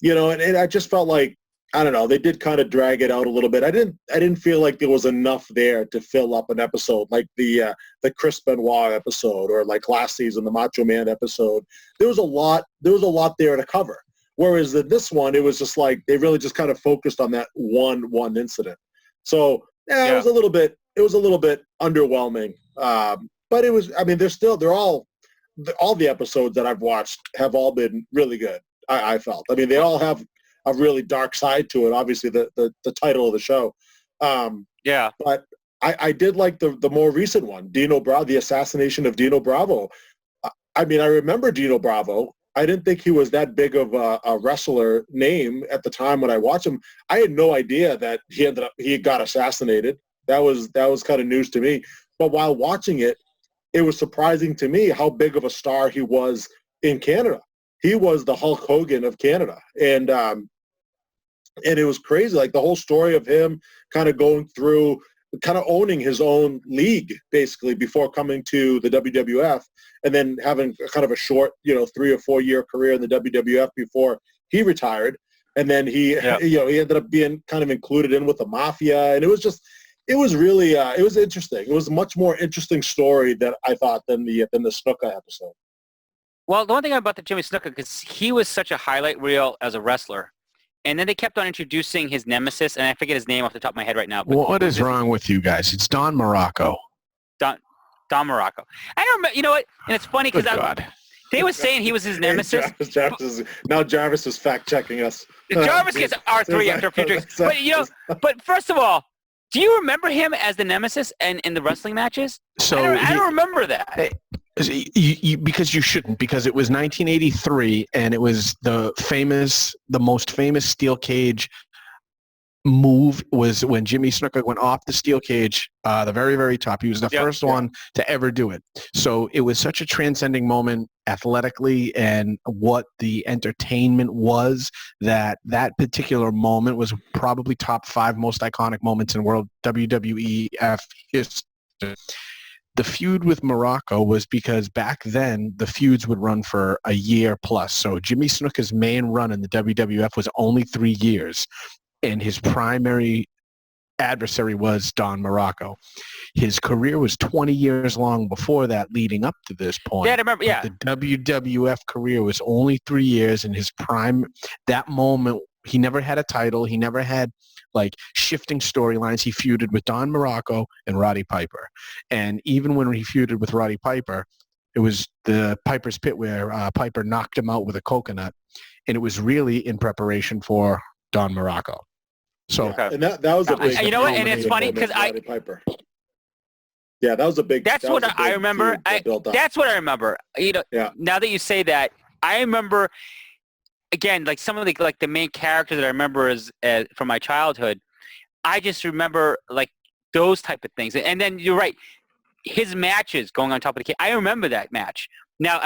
and I just felt like, I don't know, they did kind of drag it out a little bit. I didn't feel like there was enough there to fill up an episode like the Chris Benoit episode, or like last season, the Macho Man episode. There was a lot there to cover. Whereas in this one, it was just like they really just kind of focused on that one incident. So it was a little bit underwhelming. But it was, I mean, all the episodes that I've watched have all been really good. I felt. I mean, they all have a really dark side to it. Obviously, the title of the show. But I did like the more recent one, Dino Bravo, the assassination of Dino Bravo. I mean, I remember Dino Bravo. I didn't think he was that big of a wrestler name at the time when I watched him. I had no idea that he got assassinated. That was kind of news to me. But while watching it, it was surprising to me how big of a star he was in Canada. He was the Hulk Hogan of Canada. And it was crazy, like the whole story of him kind of going through, kind of owning his own league, basically, before coming to the WWF, and then having kind of a short, 3 or 4 year career in the WWF before he retired. And then he ended up being kind of included in with the Mafia. And it was really, it was interesting. It was a much more interesting story that I thought than the Snuka episode. Well, the one thing about the Jimmy Snuka, because he was such a highlight reel as a wrestler, and then they kept on introducing his nemesis, and I forget his name off the top of my head right now. But what is wrong with you guys? It's Don Morocco. Don Morocco. I don't remember. You know what? And it's funny because they were saying he was his nemesis. Jarvis is fact checking us. Jarvis gets R3 after a few drinks. But first of all, do you remember him as the nemesis and in the wrestling matches? So I don't remember that. Because you shouldn't, because it was 1983 and it was the most famous steel cage move was when Jimmy Snuka went off the steel cage, the very, very top. He was the first one to ever do it. So it was such a transcending moment athletically and what the entertainment was, that particular moment was probably top 5 most iconic moments in world WWEF history. The feud with Morocco was because back then the feuds would run for a year plus. So Jimmy Snuka's main run in the WWF was only 3 years, and his primary adversary was Don Morocco. His career was 20 years long before that, leading up to this point. Yeah, I remember. Yeah, the WWF career was only 3 years, and his prime, that moment, he never had a title. He never had like shifting storylines. He feuded with Don Morocco and Roddy Piper. And even when he feuded with Roddy Piper, it was the Piper's Pit where Piper knocked him out with a coconut. And it was really in preparation for Don Morocco. So, and that was a big, you know what? And it's funny because Piper. Yeah, that was a big. That's what I remember. That's what I remember. Now that you say that, I remember. Again, like some of the main characters that I remember as from my childhood, I just remember like those type of things. And then you're right, his matches going on top of the cage. I remember that match. Now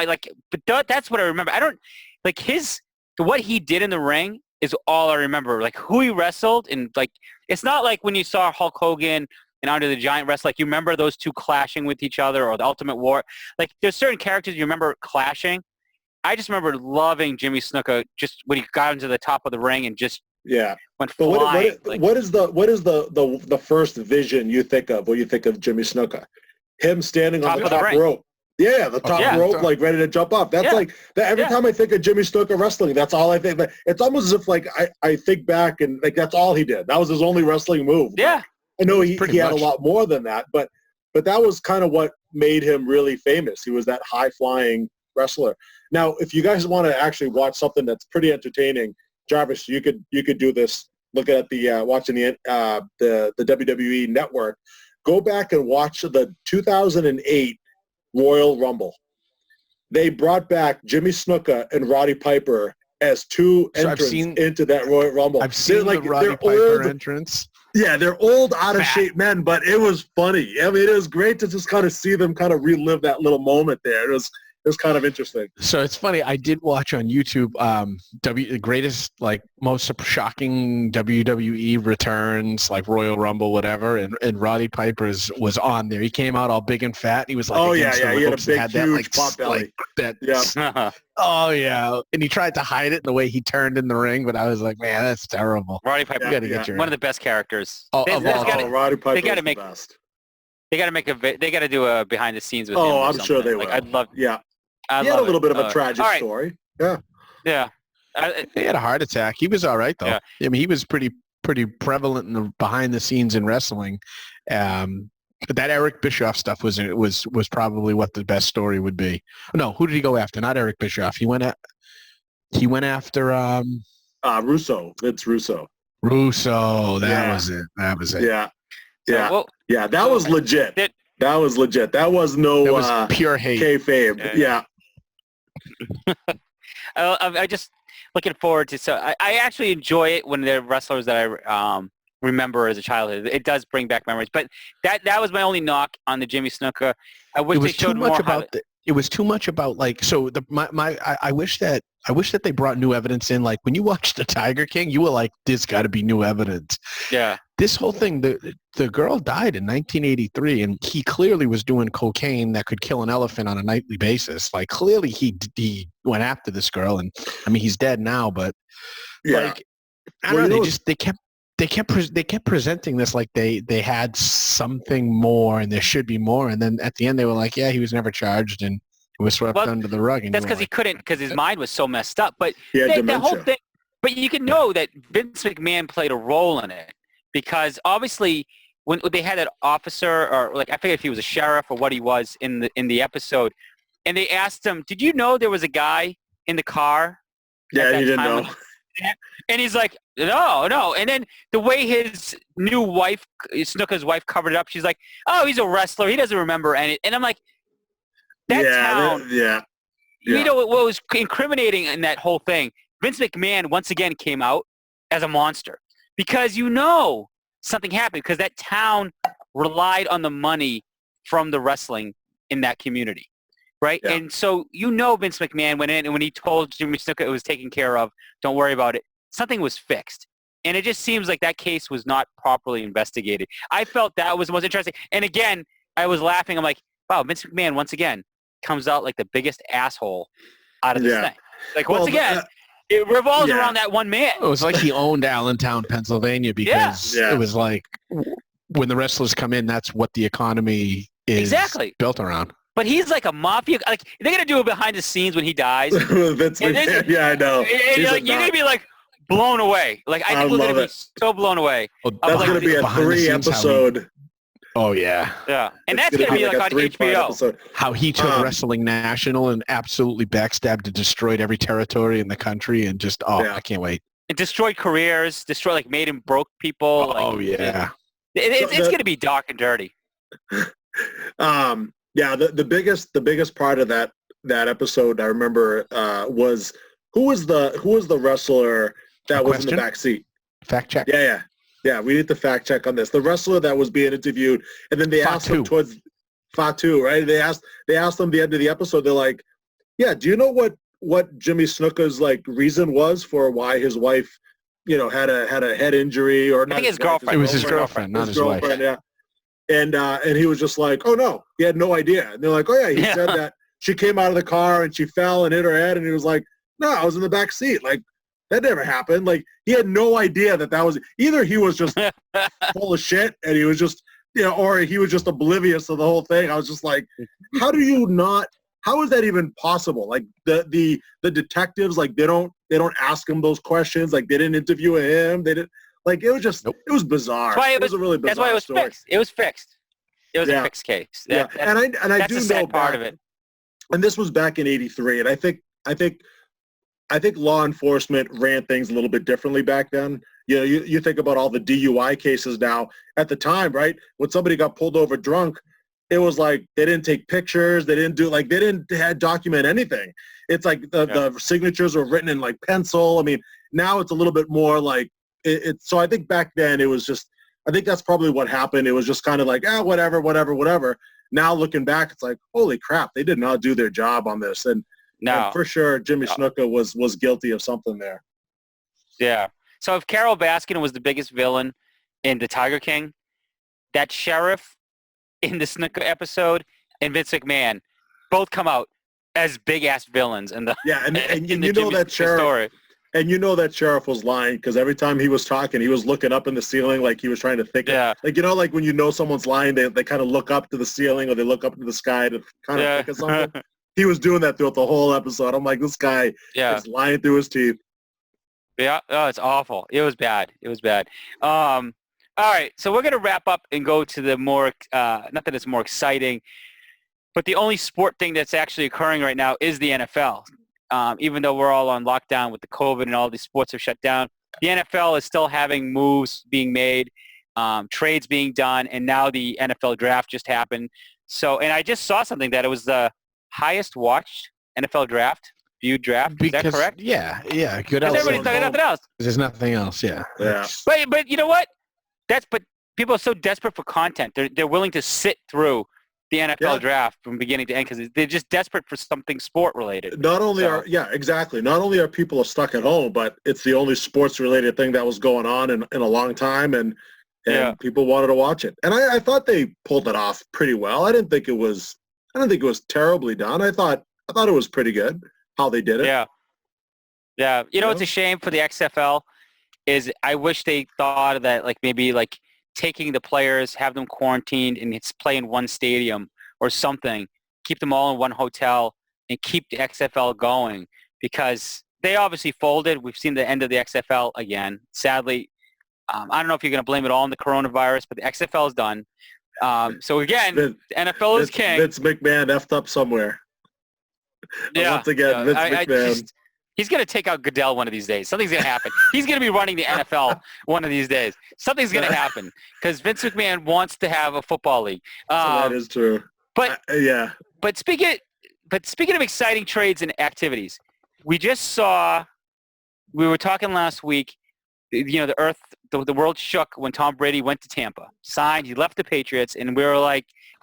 that's what I remember. I don't like what he did in the ring is all I remember. Like who he wrestled, and like it's not like when you saw Hulk Hogan and Andre the Giant wrestle. Like you remember those two clashing with each other, or the Ultimate War. Like there's certain characters you remember clashing. I just remember loving Jimmy Snuka just when he got into the top of the ring and just went flying. What is the first vision you think of when you think of Jimmy Snuka? Him standing on the top rope. Yeah, the top rope, like ready to jump off. That's like that. Every time I think of Jimmy Snuka wrestling, that's all I think. But it's almost as if like I think back and like that's all he did. That was his only wrestling move. Yeah, I know he had a lot more than that, but that was kind of what made him really famous. He was that high flying wrestler. Now, if you guys want to actually watch something that's pretty entertaining, Jarvis, you could do this looking at the watching the WWE Network, go back and watch the 2008 Royal Rumble. They brought back Jimmy Snuka and Roddy Piper as two entrants into that Royal Rumble. I've seen the Roddy Piper entrance. Yeah, they're old, out-of-shape men, but it was funny. I mean, it was great to just kind of see them kind of relive that little moment there. It was kind of interesting. So it's funny. I did watch on YouTube the greatest, like, most shocking WWE returns, like Royal Rumble, whatever, and Roddy Piper's was on there. He came out all big and fat. He was like, he had a big, huge pop belly. Oh, yeah. And he tried to hide it in the way he turned in the ring, but I was like, man, that's terrible. Roddy Piper, one of the best characters. Roddy Piper is the best. They got to do a behind the scenes with him. Oh, I'm sure they will. I'd love. Yeah. He had a little bit of a tragic story. Yeah. Yeah. He had a heart attack. He was all right though. Yeah. I mean, he was pretty prevalent in the behind the scenes in wrestling. But that Eric Bischoff stuff was probably what the best story would be. No, who did he go after? Not Eric Bischoff. He went after Russo. Vince Russo. That was it. Yeah. Yeah. That was legit. That was legit. That was no pure hate. Kayfabe. Yeah. I just looking forward to. So I actually enjoy it when they're wrestlers that I remember as a childhood. It does bring back memories. But that was my only knock on the Jimmy Snuka. I wish they showed more about it was too much about, like, so I wish that they brought new evidence in. Like when you watched the Tiger King, you were like, there's got to be new evidence. Yeah. This whole thing, the girl died in 1983, and he clearly was doing cocaine that could kill an elephant on a nightly basis. Like clearly he went after this girl, and I mean he's dead now, but like I don't know, they kept presenting this like they had something more and there should be more, and then at the end they were like, yeah, he was never charged and it was swept under the rug. And that's because he couldn't, because his mind was so messed up. But the whole thing, but you can know that Vince McMahon played a role in it, because obviously when they had that officer, or like I forget if he was a sheriff or what he was in the episode, and they asked him, did you know there was a guy in the car? Yeah, he didn't know. And he's like, no. And then the way his new wife, Snuka's wife, covered it up, she's like, oh, he's a wrestler. He doesn't remember any. And I'm like, town. You know what was incriminating in that whole thing? Vince McMahon once again came out as a monster, because something happened, because that town relied on the money from the wrestling in that community. Right? Yeah. And so Vince McMahon went in, and when he told Jimmy Snuka it was taken care of, don't worry about it, something was fixed. And it just seems like that case was not properly investigated. I felt that was the most interesting. And again, I was laughing. I'm like, wow, Vince McMahon once again comes out like the biggest asshole out of this thing. Like once again, it revolves around that one man. It was like he owned Allentown, Pennsylvania, because it was like when the wrestlers come in, that's what the economy is built around. But he's like a mafia. Like they're gonna do it behind the scenes when he dies. Vince McMahon, yeah, I know. You're gonna be like blown away. Like I think we're gonna be so blown away. Well, that's gonna be a 3-episode. Oh yeah. Yeah, and that's gonna be like on HBO. Episode. How he took Wrestling National and absolutely backstabbed and destroyed every territory in the country, and just I can't wait. It destroyed careers, made and broke people. Oh yeah. It's gonna be dark and dirty. Yeah, the biggest part of that episode I remember was who was the wrestler that was in the back seat? Fact check. Yeah. We need to fact check on this. The wrestler that was being interviewed, and then they asked him towards Fatu, right? They asked him at the end of the episode. They're like, "Yeah, do you know what Jimmy Snuka's like reason was for why his wife, had a head injury or not?" I think his girlfriend. It was his girlfriend, not his wife. Yeah. And he was just like, oh no, he had no idea. And they're like, oh yeah, he said that she came out of the car and she fell and hit her head. And he was like, no, I was in the back seat. Like that never happened. Like he had no idea that was either he was just full of shit and he was just, or he was just oblivious to the whole thing. I was just like, how is that even possible? Like the detectives, like they don't ask him those questions. Like they didn't interview him. They didn't. Like, it was just, it was bizarre. It was a really bizarre That's why it was story. Fixed. It was fixed. It was a fixed case. And I do know part of it. And this was back in '83, and I think I think law enforcement ran things a little bit differently back then. You know, you think about all the DUI cases now. At the time, right, when somebody got pulled over drunk, it was like they didn't take pictures. They didn't document anything. It's like the signatures were written in like pencil. I mean, now it's a little bit more like it's. So I think back then it was just, I think that's probably what happened. It was just kind of like, whatever. Now looking back, it's like, holy crap, they did not do their job on this. And for sure, Jimmy Snuka was guilty of something there. Yeah. So if Carol Baskin was the biggest villain in The Tiger King, that sheriff in the Snuka episode and Vince McMahon both come out as big-ass villains in the and you know that sheriff story. And you know that sheriff was lying because every time he was talking, he was looking up in the ceiling like he was trying to think. Yeah. Like, you know, like when you know someone's lying, they kind of look up to the ceiling or they look up into the sky to kind of think of something. He was doing that throughout the whole episode. I'm like, this guy is lying through his teeth. Yeah. Oh, it's awful. It was bad. All right. So we're going to wrap up and go to the more, not that it's more exciting, but the only sport thing that's actually occurring right now is the NFL. Even though we're all on lockdown with the COVID and all these sports are shut down, the NFL is still having moves being made, trades being done, and now the NFL draft just happened. So, and I just saw something that it was the highest watched NFL viewed draft. Is that correct? Yeah. Good. Everybody's talking nothing else. There's nothing else. Yeah. But you know what? But people are so desperate for content. They're willing to sit through the NFL draft from beginning to end because they're just desperate for something sport related. Not only are people stuck at home, but it's the only sports related thing that was going on in a long time, and people wanted to watch it. And I thought they pulled it off pretty well. I didn't think it was terribly done. I thought it was pretty good how they did it. Yeah. You know, it's a shame for the XFL is I wish they thought of that, like maybe like taking the players, have them quarantined, and it's play in one stadium or something. Keep them all in one hotel and keep the XFL going because they obviously folded. We've seen the end of the XFL again. Sadly, I don't know if you're going to blame it all on the coronavirus, but the XFL is done. So again, the NFL is king. Vince McMahon effed up somewhere. Once again, Vince McMahon. He's going to take out Goodell one of these days. Something's going to happen. He's going to be running the NFL one of these days. Something's going to happen because Vince McMahon wants to have a football league. So that is true. But speaking of exciting trades and activities, we were talking last week. You know, the world shook when Tom Brady went to Tampa, signed. He left the Patriots, and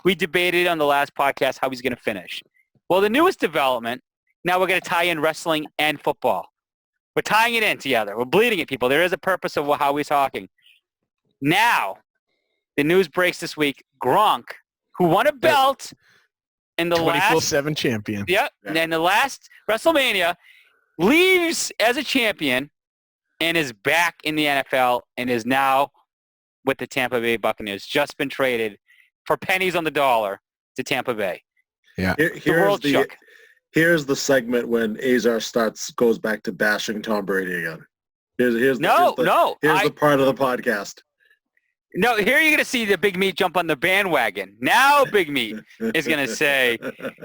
we debated on the last podcast how he's going to finish. Well, the newest development. Now we're going to tie in wrestling and football. We're tying it in together. We're bleeding it, people. There is a purpose of how we're talking. Now, the news breaks this week. Gronk, who won a belt in the 24/7 champion. Yep. And then the last WrestleMania, leaves as a champion and is back in the NFL and is now with the Tampa Bay Buccaneers. Just been traded for pennies on the dollar to Tampa Bay. Yeah. The world shook. Here's the segment when Azar goes back to bashing Tom Brady again. Here's the part of the podcast. No, here you're going to see the Big Meat jump on the bandwagon. Now Big Meat is going to say,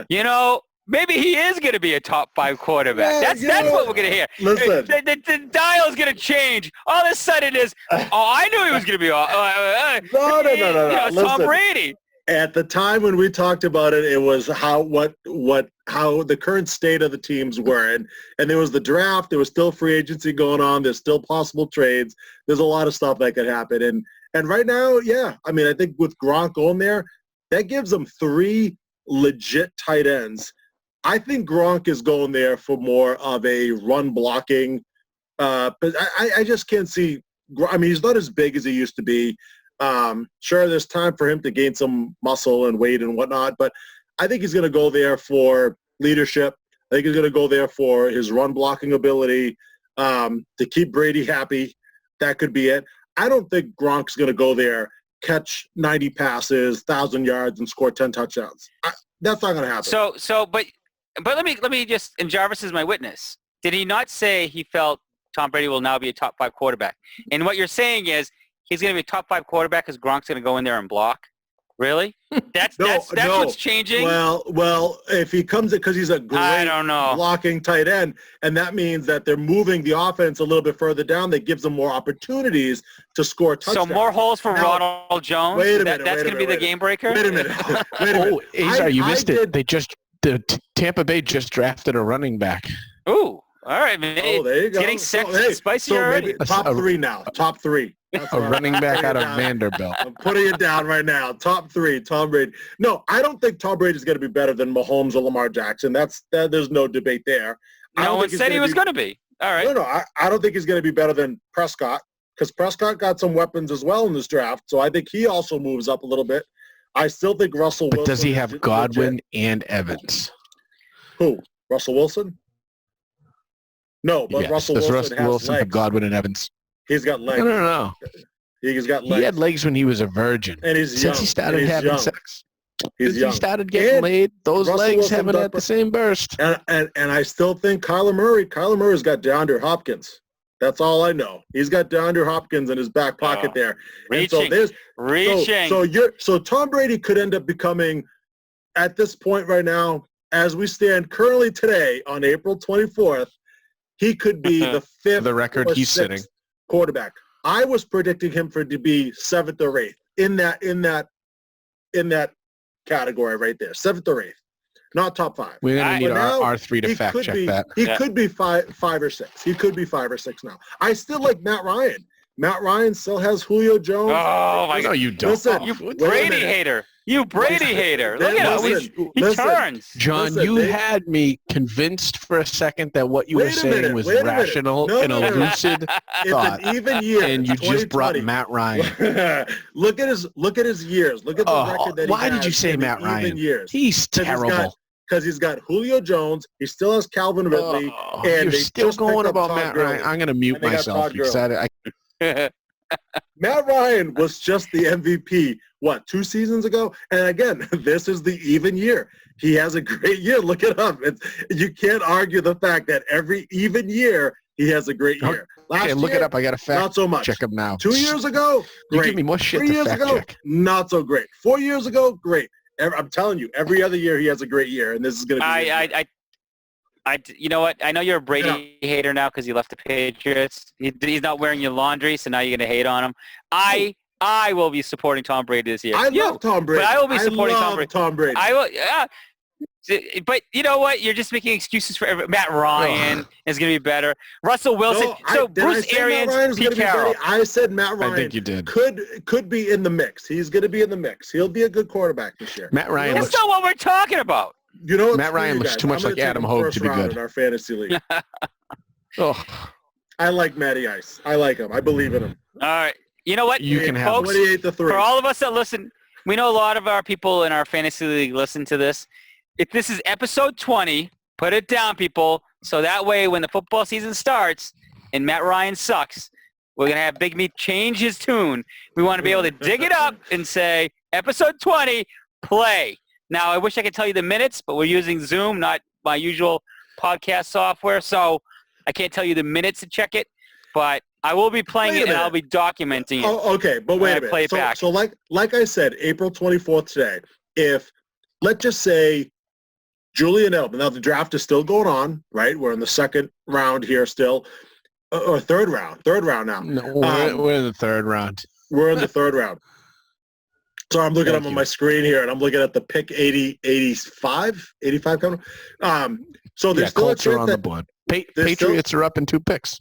you know, maybe he is going to be a top 5 quarterback. That's what we're going to hear. Listen. The dial is going to change. All of a sudden it is, I knew he was going to be No. Tom Brady. At the time when we talked about it, it was how the current state of the teams were, and there was the draft. There was still free agency going on. There's still possible trades. There's a lot of stuff that could happen, and right now, I mean, I think with Gronk going there, that gives them 3 legit tight ends. I think Gronk is going there for more of a run blocking, but I just can't see. I mean, he's not as big as he used to be. Sure, there's time for him to gain some muscle and weight and whatnot, but I think he's going to go there for leadership. I think he's going to go there for his run blocking ability, to keep Brady happy. That could be it. I don't think Gronk's going to go there, catch 90 passes, 1,000 yards, and score 10 touchdowns. That's not going to happen. But let me just, and Jarvis is my witness. Did he not say he felt Tom Brady will now be a top 5 quarterback? And what you're saying is, he's going to be a top 5 quarterback because Gronk's going to go in there and block? Really? That's No, no. what's changing. Well, if he comes in because he's a I great don't know. blocking tight end, and that means that they're moving the offense a little bit further down. That gives them more opportunities to score touchdowns. So more holes for Now, Ronald Jones. wait a minute, That's wait a going to be minute, the game breaker. Wait a minute. Wait a minute. Oh, Azar, you missed it. did- Tampa Bay just drafted a running back. Ooh, all right, man. Oh, there you go. Getting spicy so already. maybe top three now. Top three. That's A what running I'm back putting out it of down. Vanderbilt. I'm putting it down right now. Top three, Tom Brady. No, I don't think Tom Brady is going to be better than Mahomes or Lamar Jackson. There's no debate there. No one said he was going to be. All right. No, I don't think he's going to be better than Prescott because Prescott got some weapons as well in this draft. So I think he also moves up a little bit. I still think Russell But Wilson. does he is have legit. Godwin and Evans? Who? Russell Wilson? No, but Yes. Russell Does Wilson Russell has Wilson have legs. Godwin and Evans? He's got legs. No. He's got legs. He had legs when he was a virgin. And he's young. Since he started And he's having young. sex. He's Since young. he started getting And laid, those Russell legs Wilson haven't done- had the same burst. And I still think Kyler Murray's got DeAndre Hopkins. That's all I know. He's got DeAndre Hopkins in his back pocket there. And so Reaching. there's Reaching. so Tom Brady could end up becoming, at this point right now, as we stand currently today on April 24th, he could be the fifth. For the record, or he's sixth sitting. quarterback. I was predicting him to be seventh or eighth in that category right there, seventh or eighth, not top five. We're going to need But now, our R3 to fact check that. He could be five or six. He could be 5 or 6 now. I still like Matt Ryan. Matt Ryan still has Julio Jones. Oh, my No, God. you don't. Listen, You wait a Brady minute. hater. You Brady hater. Look at him. He Listen. turns. John, Listen, you they- had me convinced for a second that what you were Wait a saying minute, was wait a minute. rational No, and no, a no, no. lucid It's thought, an even year. and you just brought 2020. Matt Ryan. look at his years. Look at the record that he Why did you has say in the Matt even Ryan? years. He's 'Cause terrible. Because he's got Julio Jones. He still has Calvin Ridley. Oh, and you're they still just going picked up about Todd Matt Gurley. Ryan. I'm going to mute And they got myself Todd because I Matt Ryan was just the MVP, 2 seasons ago? And again, this is the even year. He has a great year. Look it up. You can't argue the fact that every even year, he has a great year. Last okay, look year, it up. I got to fact not so much. check him now. 2 years ago, You great. give me more shit 3 to years fact ago, check. not so great. 4 years ago, great. I'm telling you, every other year he has a great year, and this is going to be. You know what? I know you're a Brady hater now because he left the Patriots. He's not wearing your laundry, so now you're going to hate on him. I will be supporting Tom Brady this year. I love Tom Brady. But I will be supporting Tom Brady. I will. But you know what? You're just making excuses for Matt Ryan is going to be better. Russell Wilson. Bruce Arians, Pete Carroll. I said Matt Ryan. I think you did. Could be in the mix. He's going to be in the mix. He'll be a good quarterback this year. Matt Ryan That's not what we're talking about. You know what? Matt Ryan looks too much like Adam Hogue to be good in our fantasy league. Oh, I like Matty Ice. I like him. I believe in him. All right. You know what? You can have folks, 28-3. For all of us that listen, we know a lot of our people in our fantasy league listen to this. If this is episode 20, put it down, people. So that way when the football season starts and Matt Ryan sucks, we're going to have Big Meat change his tune. We want to be able to dig it up and say, episode 20, play. Now, I wish I could tell you the minutes, but we're using Zoom, not my usual podcast software. So I can't tell you the minutes to check it, but I will be playing it and I'll be documenting it. Oh, okay, but wait a minute. Play it back. So like I said, April 24th today, if, let's just say, Julian Edelman, now the draft is still going on, right? We're in the second round here still, or third round now. no, we're in the third round. We're in the third round. So I'm looking Thank up on you. my screen here, and I'm looking at the pick 85 coming. So there's still a Colts are chance on the that. board. there's still- Patriots are up in 2 picks.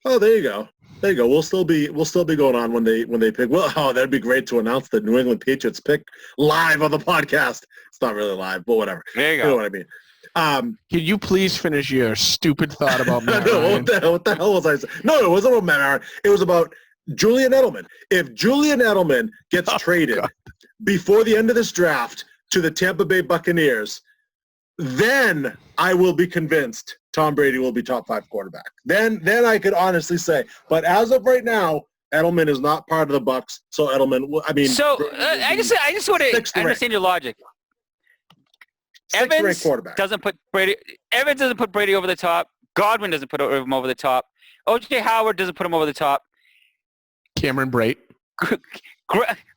Oh, there you go. There you go. We'll still be going on when they pick. Well, that'd be great to announce the New England Patriots pick live on the podcast. It's not really live, but whatever. There you You know go. what I mean? Can you please finish your stupid thought about Matt No, Ryan? what the hell was I saying? No, it wasn't about Matt Ryan. It was about Julian Edelman. If Julian Edelman gets traded God. before the end of this draft to the Tampa Bay Buccaneers, then I will be convinced Tom Brady will be top 5 quarterback. Then I could honestly say. But as of right now, Edelman is not part of the Bucs. So Edelman, I mean, So Brady will I be just want to sixth ranked. understand your logic. sixth ranked Evans quarterback. doesn't put Brady over the top. Godwin doesn't put him over the top. O.J. Howard doesn't put him over the top. Cameron Brate.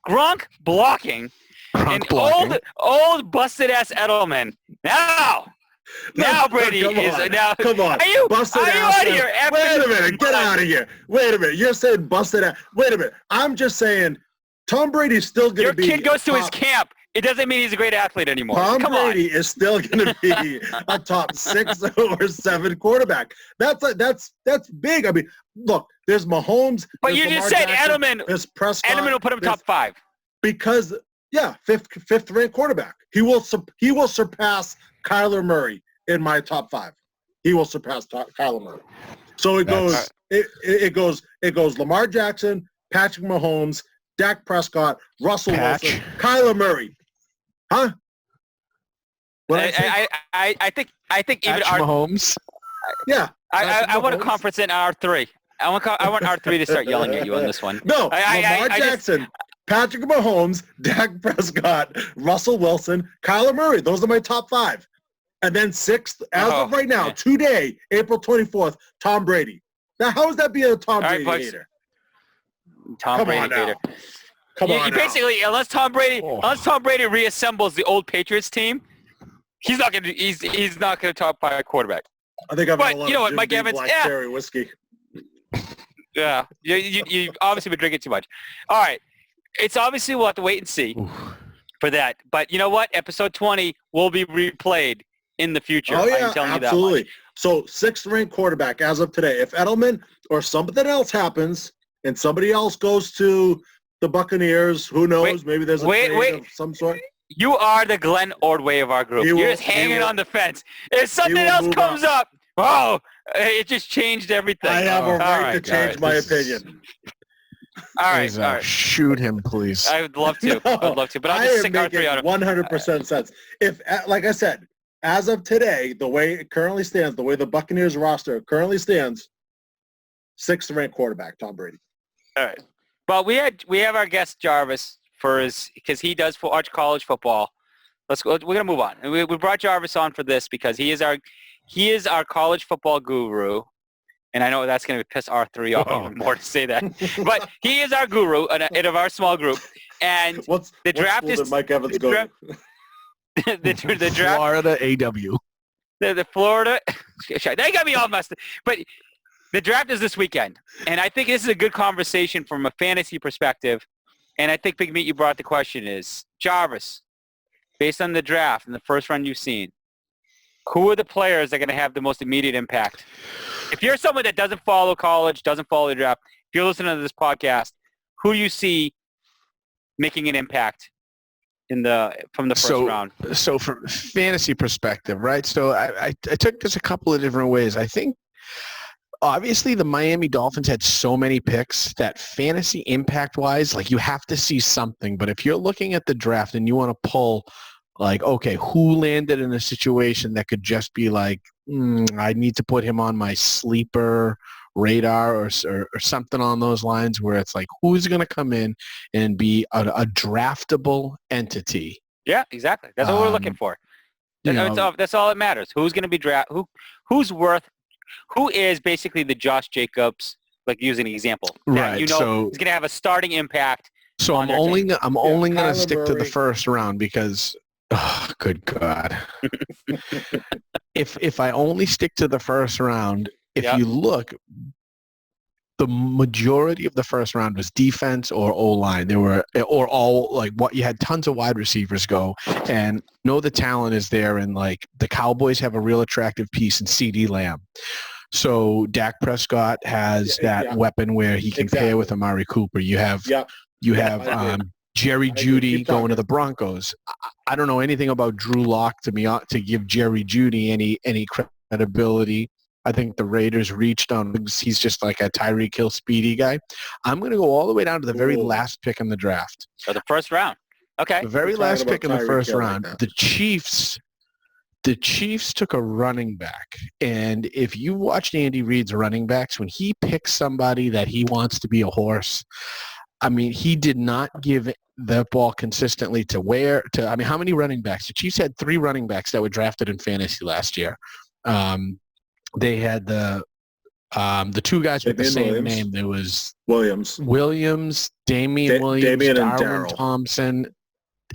Gronk blocking Gronk blocking. old busted ass Edelman. Now Brady is now. Come on, Are you busted ass out of here? Wait a minute, get out of here. Wait a minute, you're saying busted ass. Wait a minute, I'm just saying Tom Brady's still going to be. Your kid goes to his camp. It doesn't mean he's a great athlete anymore. Tom Brady is still going to be a top 6 or 7 quarterback. That's big. I mean, look, there's Mahomes. But you just said Jackson, Edelman. There's Prescott. Edelman will put him top 5 because fifth ranked quarterback. He will surpass Kyler Murray in my top 5. He will surpass Kyler Murray. So it goes Lamar Jackson, Patrick Mahomes, Dak Prescott, Russell Wilson, Kyler Murray. Huh? I think even Mahomes. Yeah. I want a conference in R3. I want R3 to start yelling at you on this one. No, Lamar Jackson, Patrick Mahomes, Dak Prescott, Russell Wilson, Kyler Murray. Those are my top 5. And then 6th, as of right now, today, April 24th, Tom Brady. Now, how is that being a Tom Brady hater? Tom Brady hater. Come on. Basically, unless Tom Brady reassembles the old Patriots team, he's not gonna top 5 quarterback. I think I've had a lot of Mike Evans, black cherry whiskey. Yeah, you obviously been drinking too much. All right, it's obviously we'll have to wait and see for that. But you know what? Episode 20 will be replayed in the future. Oh yeah, I'm telling absolutely. You that much. So 6th ranked quarterback as of today. If Edelman or something else happens and somebody else goes to the Buccaneers, who knows? Maybe there's a trade of some sort. You are the Glenn Ordway of our group. You're just hanging on the fence. If something else comes up, it just changed everything. I have a right to change my opinion. All right. Shoot him, please. I would love to. No, I would love to, but I'll just stick R3 out of 100% sense. If, like I said, as of today, the way it currently stands, the way the Buccaneers roster currently stands, 6th ranked quarterback, Tom Brady. All right. Well, we have our guest Jarvis because he does watch college football. We're gonna move on. We brought Jarvis on for this because he is our college football guru, and I know that's gonna piss R3 off even more to say that, but he is our guru of our small group. And the draft is Mike Evans go. The draft. Florida AW. The Florida. They got me all messed up, but. The draft is this weekend, and I think this is a good conversation from a fantasy perspective. And I think, Big Meat, you brought the question is, Jarvis, based on the draft and the first round you've seen, who are the players that are going to have the most immediate impact? If you're someone that doesn't follow college, doesn't follow the draft, if you're listening to this podcast, who do you see making an impact from the first round? So from fantasy perspective, right? So I took this a couple of different ways. I think, obviously, the Miami Dolphins had so many picks that fantasy impact-wise, like you have to see something. But if you're looking at the draft and you want to pull, like, okay, who landed in a situation that could just be like, I need to put him on my sleeper radar or something on those lines where it's like, who's going to come in and be a draftable entity? Yeah, exactly. That's what we're looking for. That's all that matters. Who's going to be who is basically the Josh Jacobs, like using an example. Right. He's going to have a starting impact. So I'm only going to stick to the first round because, good God. if I only stick to the first round, if you look, the majority of the first round was defense or O-line. You had tons of wide receivers go, and the talent is there, and like the Cowboys have a real attractive piece in CeeDee Lamb. So Dak Prescott has that weapon where he can pair with Amari Cooper. You have Jerry Jeudy going to the Broncos. I don't know anything about Drew Lock to give Jerry Jeudy any credibility. I think the Raiders reached on. He's just like a Tyreek Hill speedy guy. I'm going to go all the way down to the very last pick in the draft. So the first round. Okay. The very last pick in the first round. Like the Chiefs took a running back. And if you watched Andy Reid's running backs, when he picks somebody that he wants to be a horse, I mean, he did not give the ball consistently how many running backs? The Chiefs had 3 running backs that were drafted in fantasy last year. They had the 2 guys with the same name. There was Williams, Damian Williams, Damian and Darwin Darryl Thompson.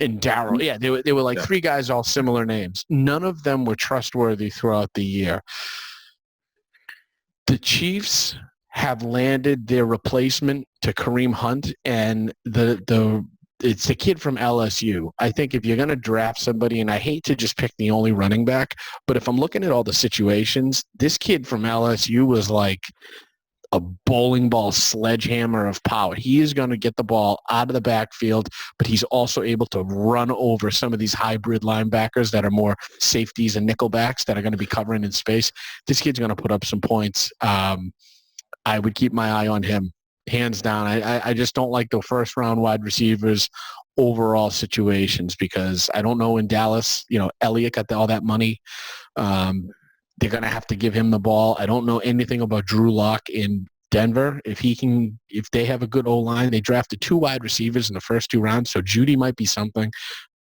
And Darryl. Yeah, they were like three guys, all similar names. None of them were trustworthy throughout the year. The Chiefs have landed their replacement to Kareem Hunt, and it's the kid from LSU. I think if you're going to draft somebody, and I hate to just pick the only running back, but if I'm looking at all the situations, this kid from LSU was like a bowling ball sledgehammer of power. He is going to get the ball out of the backfield, but he's also able to run over some of these hybrid linebackers that are more safeties and nickelbacks that are going to be covering in space. This kid's going to put up some points. I would keep my eye on him, hands down. I just don't like the first-round wide receivers overall situations because I don't know in Dallas, Elliott got all that money. They're going to have to give him the ball. I don't know anything about Drew Lock in Denver. If they have a good O-line, they drafted 2 wide receivers in the first 2 rounds, so Judy might be something,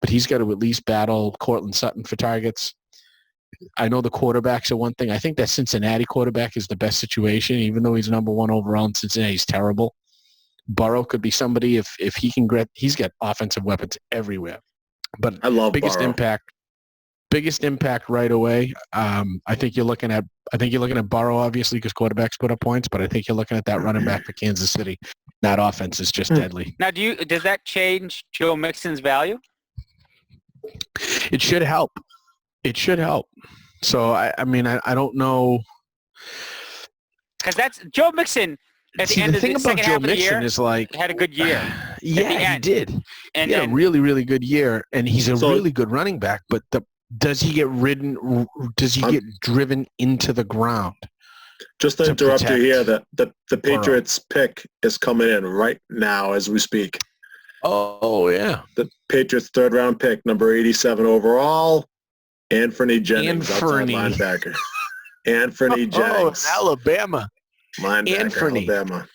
but he's got to at least battle Cortland Sutton for targets. I know the quarterbacks are one thing. I think that Cincinnati quarterback is the best situation, even though he's number 1 overall in Cincinnati. He's terrible. Burrow could be somebody if he can he's got offensive weapons everywhere. But I love biggest Burrow. Biggest impact right away. I think you're looking at Burrow, obviously, because quarterbacks put up points, but I think you're looking at that running back for Kansas City. That offense is just deadly. Now, does that change Joe Mixon's value? It should help. So I don't know. Because that's Joe Mixon. At the end the of thing the about second Joe half of the Mixon year, is like had a good year. Yeah, he did. And he had a really, really good year, and he's a really good running back. But does he get ridden? Does he get driven into the ground? Just to interrupt you here, the Patriots pick is coming in right now as we speak. Oh yeah, the Patriots 3rd round pick, number 87 overall, Anthony Jennings, outside linebacker. Anthony Jennings, Alabama. Linebacker, Anthony. Alabama.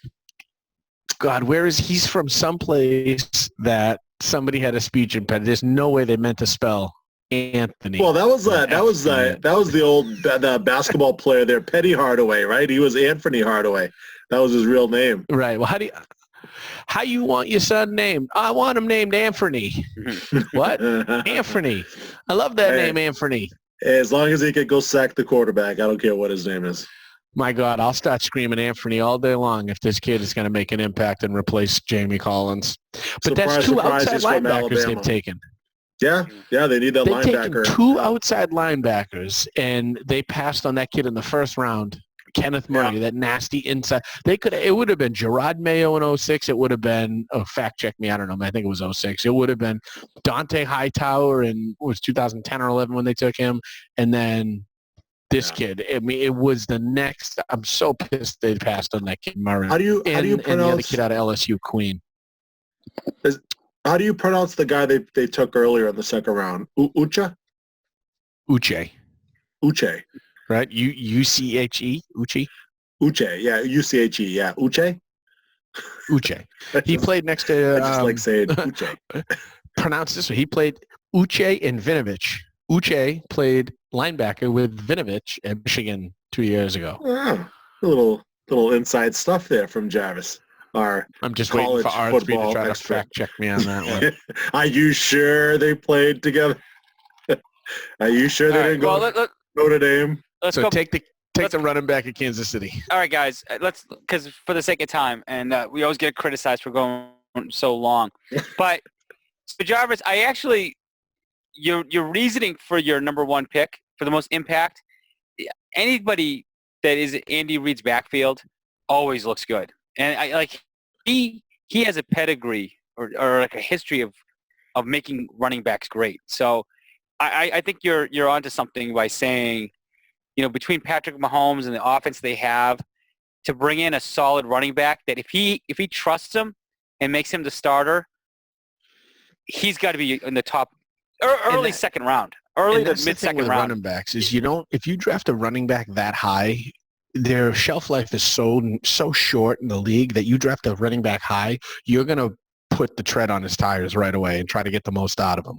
God, where is he's from? Someplace that somebody had a speech impediment. There's no way they meant to spell Anthony. Well, that was the basketball player there, Petty Hardaway, right? He was Anthony Hardaway. That was his real name. Right. Well, how you want your son named? I want him named Anthony. What? Anthony. I love that name, Anthony. As long as he could go sack the quarterback, I don't care what his name is. My God, I'll start screaming Anthony all day long if this kid is going to make an impact and replace Jamie Collins. But that's 2 outside linebackers they've taken. Yeah, they need that linebacker. They've taken 2 outside linebackers, and they passed on that kid in the first round, Kenneth Murray, that nasty inside. It would have been Gerard Mayo in 06. It would have been, fact check me, I don't know, I think it was 06. It would have been Dante Hightower in, 2010 or 11 when they took him, and then this kid. I mean, it was the next. I'm so pissed they passed on that kid Murray. How do you pronounce and the other kid out of LSU, Queen? How do you pronounce the guy they took earlier in the 2nd round? Uche. Right? U-C-H-E. Uche. Yeah. U-C-H-E. Yeah. Uche. He played next to. I just like saying Uche. Pronounce this one. He played Uche and Vinovich. Uche played linebacker with Vinovich at Michigan 2 years ago. Oh, a little inside stuff there from Jarvis. I'm just waiting for Artsby to try to fact check me on that one. Are you sure they played together? Are you sure they didn't go Notre Dame? So take the running back at Kansas City. All right, guys. Because for the sake of time, and we always get criticized for going so long. But, so Jarvis, your reasoning for your number 1 pick for the most impact, anybody that is Andy Reid's backfield always looks good. And he has a pedigree or like a history of making running backs great. So I think you're onto something by saying, between Patrick Mahomes and the offense they have, to bring in a solid running back that if he trusts him and makes him the starter, he's got to be in the top early 2nd round, early to mid-2nd round. Running backs is if you draft a running back that high, their shelf life is so short in the league that you draft a running back high, you're going to put the tread on his tires right away and try to get the most out of him.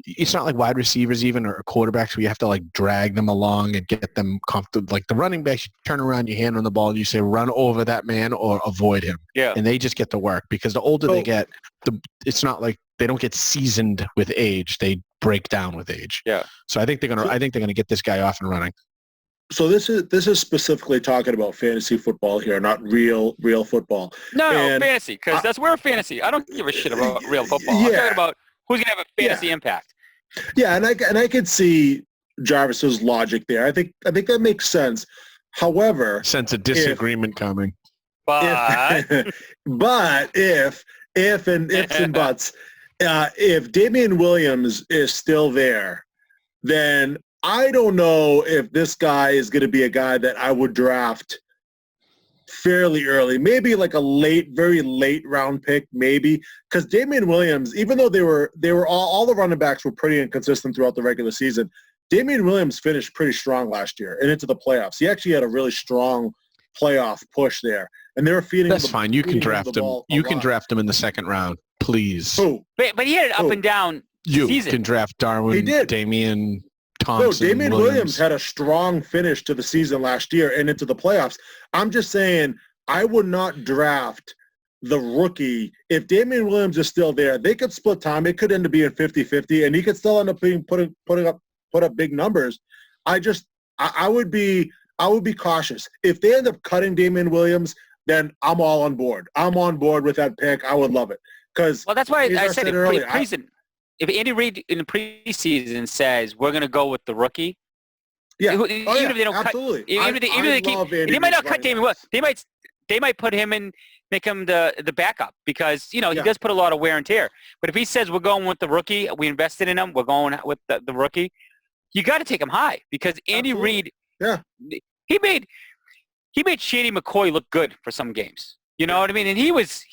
It's not like wide receivers even or quarterbacks where you have to drag them along and get them comfortable. Like the running backs, you turn around, you hand on the ball, and you say run over that man or avoid him. Yeah. And they just get to work because the older they get, it's not like get seasoned with age. They break down with age. Yeah. So I think they're gonna get this guy off and running. So this is specifically talking about fantasy football here, not real football. No, fantasy, because that's where fantasy. I don't give a shit about real football. I'm talking about who's going to have a fantasy impact. Yeah, and I could see Jarvis's logic there. I think that makes sense. However, sense of disagreement coming. But if and buts, if Damian Williams is still there, then I don't know if this guy is going to be a guy that I would draft fairly early, maybe like a very late round pick, maybe, because Damian Williams, even though they were all the running backs were pretty inconsistent throughout the regular season, Damian Williams finished pretty strong last year and into the playoffs. He actually had a really strong playoff push there, and they were feeding. That's fine. You can draft him. You can draft him in the second round, please. Who? But he had an up and down season. You can draft Darwin. He did. Damian Thompson. No, Damian Williams had a strong finish to the season last year and into the playoffs. I'm just saying I would not draft the rookie. If Damian Williams is still there, they could split time. It could end up being 50-50, and he could still end up being put up big numbers. I would be cautious. If they end up cutting Damian Williams, then I'm all on board. I'm on board with that pick. I would love it. Well, that's why I said earlier. If Andy Reid in the preseason says we're going to go with the rookie, even if they don't absolutely. They might not cut Damian Williams. They might put him in, make him the backup because he does put a lot of wear and tear. But if he says we're going with the rookie, we invested in him, we're going with the rookie, you got to take him high because Andy Reid, he made Shady McCoy look good for some games. You know what I mean? And he was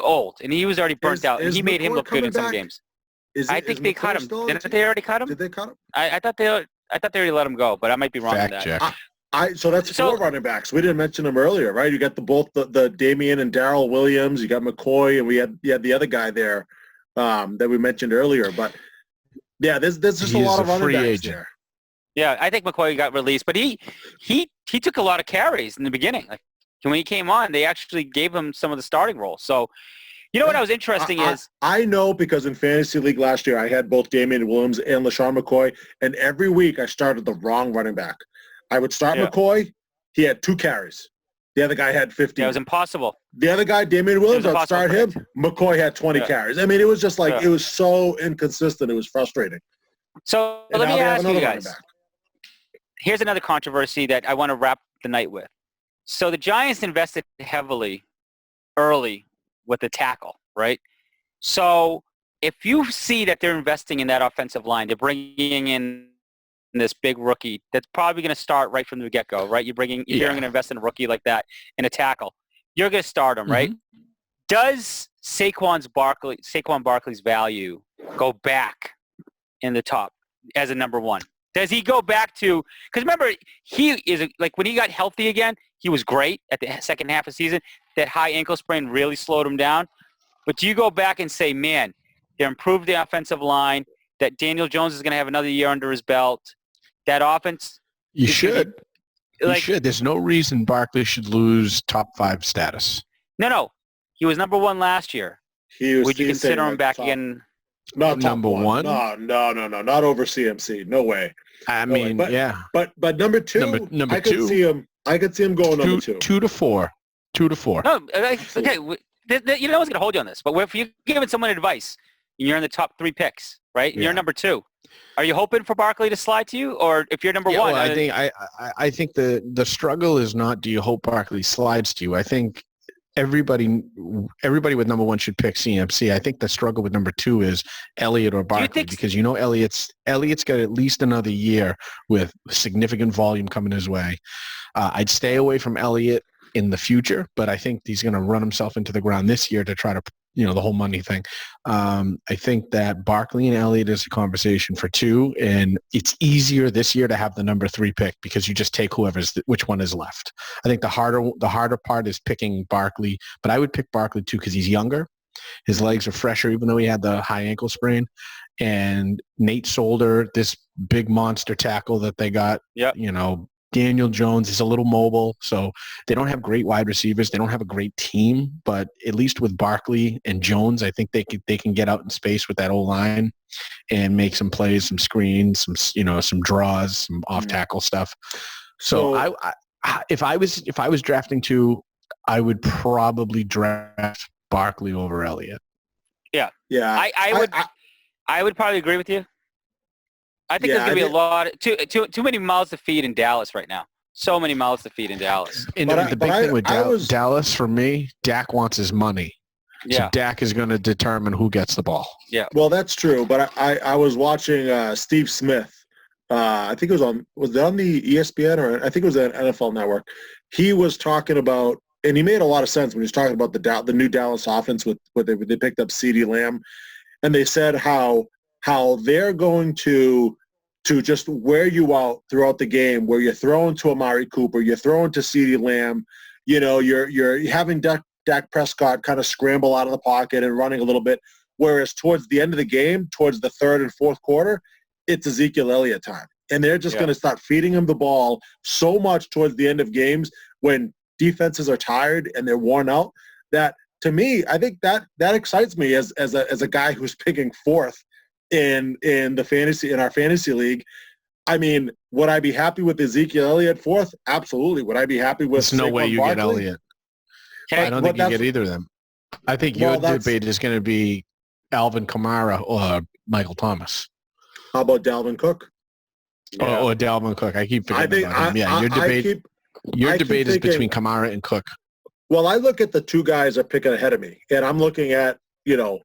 old and he was already burnt out, and he made him look good in some games. I think they cut him. Didn't they already cut him? Did they cut him? I thought they already let him go, but I might be wrong on that. Check. So that's four running backs. We didn't mention them earlier, right? You got both the Damian and Darrell Williams. You got McCoy, and we had the other guy there that we mentioned earlier. But yeah, there's just a lot of running backs there. Yeah, I think McCoy got released, but he took a lot of carries in the beginning. Like when he came on, they actually gave him some of the starting roles. So. What was interesting is... I know because in Fantasy League last year, I had both Damian Williams and LaShawn McCoy, and every week I started the wrong running back. I would start McCoy. He had 2 carries. The other guy had 15. That was impossible. The other guy, Damian Williams, I'd start him. McCoy had 20 carries. I mean, it was just like it was so inconsistent. It was frustrating. So let me ask you guys. Here's another controversy that I want to wrap the night with. So the Giants invested heavily early with the tackle, right? So if you see that they're investing in that offensive line, they're bringing in this big rookie that's probably going to start right from the get-go, right? You're going to invest in a rookie like that in a tackle. You're going to start him, right? Does Saquon Barkley's value go back in the top as a number one? Does he go back to – because remember, he is – like when he got healthy again, he was great at the second half of the season. That high ankle sprain really slowed him down. But do you go back and say, man, they improved the offensive line, that Daniel Jones is going to have another year under his belt, that offense? You should. You should. There's no reason Barkley should lose top 5 status. No. He was number 1 last year. Would you consider him back again? Not number one? No. Not over CMC. No way. I mean, yeah. But number 2, number I could see him going number 2. 2 to 4. 2 to 4. No, okay. You know I was going to hold you on this, but if you're giving someone advice and you're in the top 3 picks, right, and you're number 2, are you hoping for Barkley to slide to you, or if you're number 1? Well, I think the struggle is not do you hope Barkley slides to you. I think everybody with number 1 should pick CMC. I think the struggle with number 2 is Elliott or Barkley because Elliott's got at least another year with significant volume coming his way. I'd stay away from Elliott in the future, but I think he's going to run himself into the ground this year to try to, the whole money thing. I think that Barkley and Elliott is a conversation for 2, and it's easier this year to have the number 3 pick because you just take which one is left. I think the harder part is picking Barkley, but I would pick Barkley too because he's younger. His legs are fresher, even though he had the high ankle sprain. And Nate Solder, this big monster tackle that they got, Daniel Jones is a little mobile, so they don't have great wide receivers. They don't have a great team, but at least with Barkley and Jones, I think they can get out in space with that O-line and make some plays, some screens, some draws, some off tackle stuff. So if I was drafting 2, I would probably draft Barkley over Elliott. Yeah. Yeah. I would probably agree with you. I think there's going to be a lot too many mouths to feed in Dallas right now. So many mouths to feed in Dallas. And the big thing with Dallas, for me, Dak wants his money. Yeah. So Dak is going to determine who gets the ball. Yeah. Well, that's true. But I was watching Steve Smith. I think it was it on the ESPN or I think it was an NFL Network. He was talking about, and he made a lot of sense when he was talking about the new Dallas offense with they picked up CeeDee Lamb, and they said how they're going to just wear you out throughout the game, where you're throwing to Amari Cooper, you're throwing to CeeDee Lamb, you're having Dak Prescott kind of scramble out of the pocket and running a little bit, whereas towards the end of the game, towards the third and fourth quarter, it's Ezekiel Elliott time. And they're just going to start feeding him the ball so much towards the end of games when defenses are tired and they're worn out, that to me, I think that excites me as a guy who's picking 4th in our fantasy league. I mean, would I be happy with Ezekiel Elliott 4th? Absolutely. Would I be happy with There's no way you Barkley? get Elliott. I don't think you get either of them. I think your debate is going to be Alvin Kamara or Michael Thomas. How about Dalvin Cook? Or Dalvin Cook. I keep forgetting about him. Yeah, your debate is between Kamara and Cook. Well, I look at the 2 guys that are picking ahead of me, and I'm looking at, a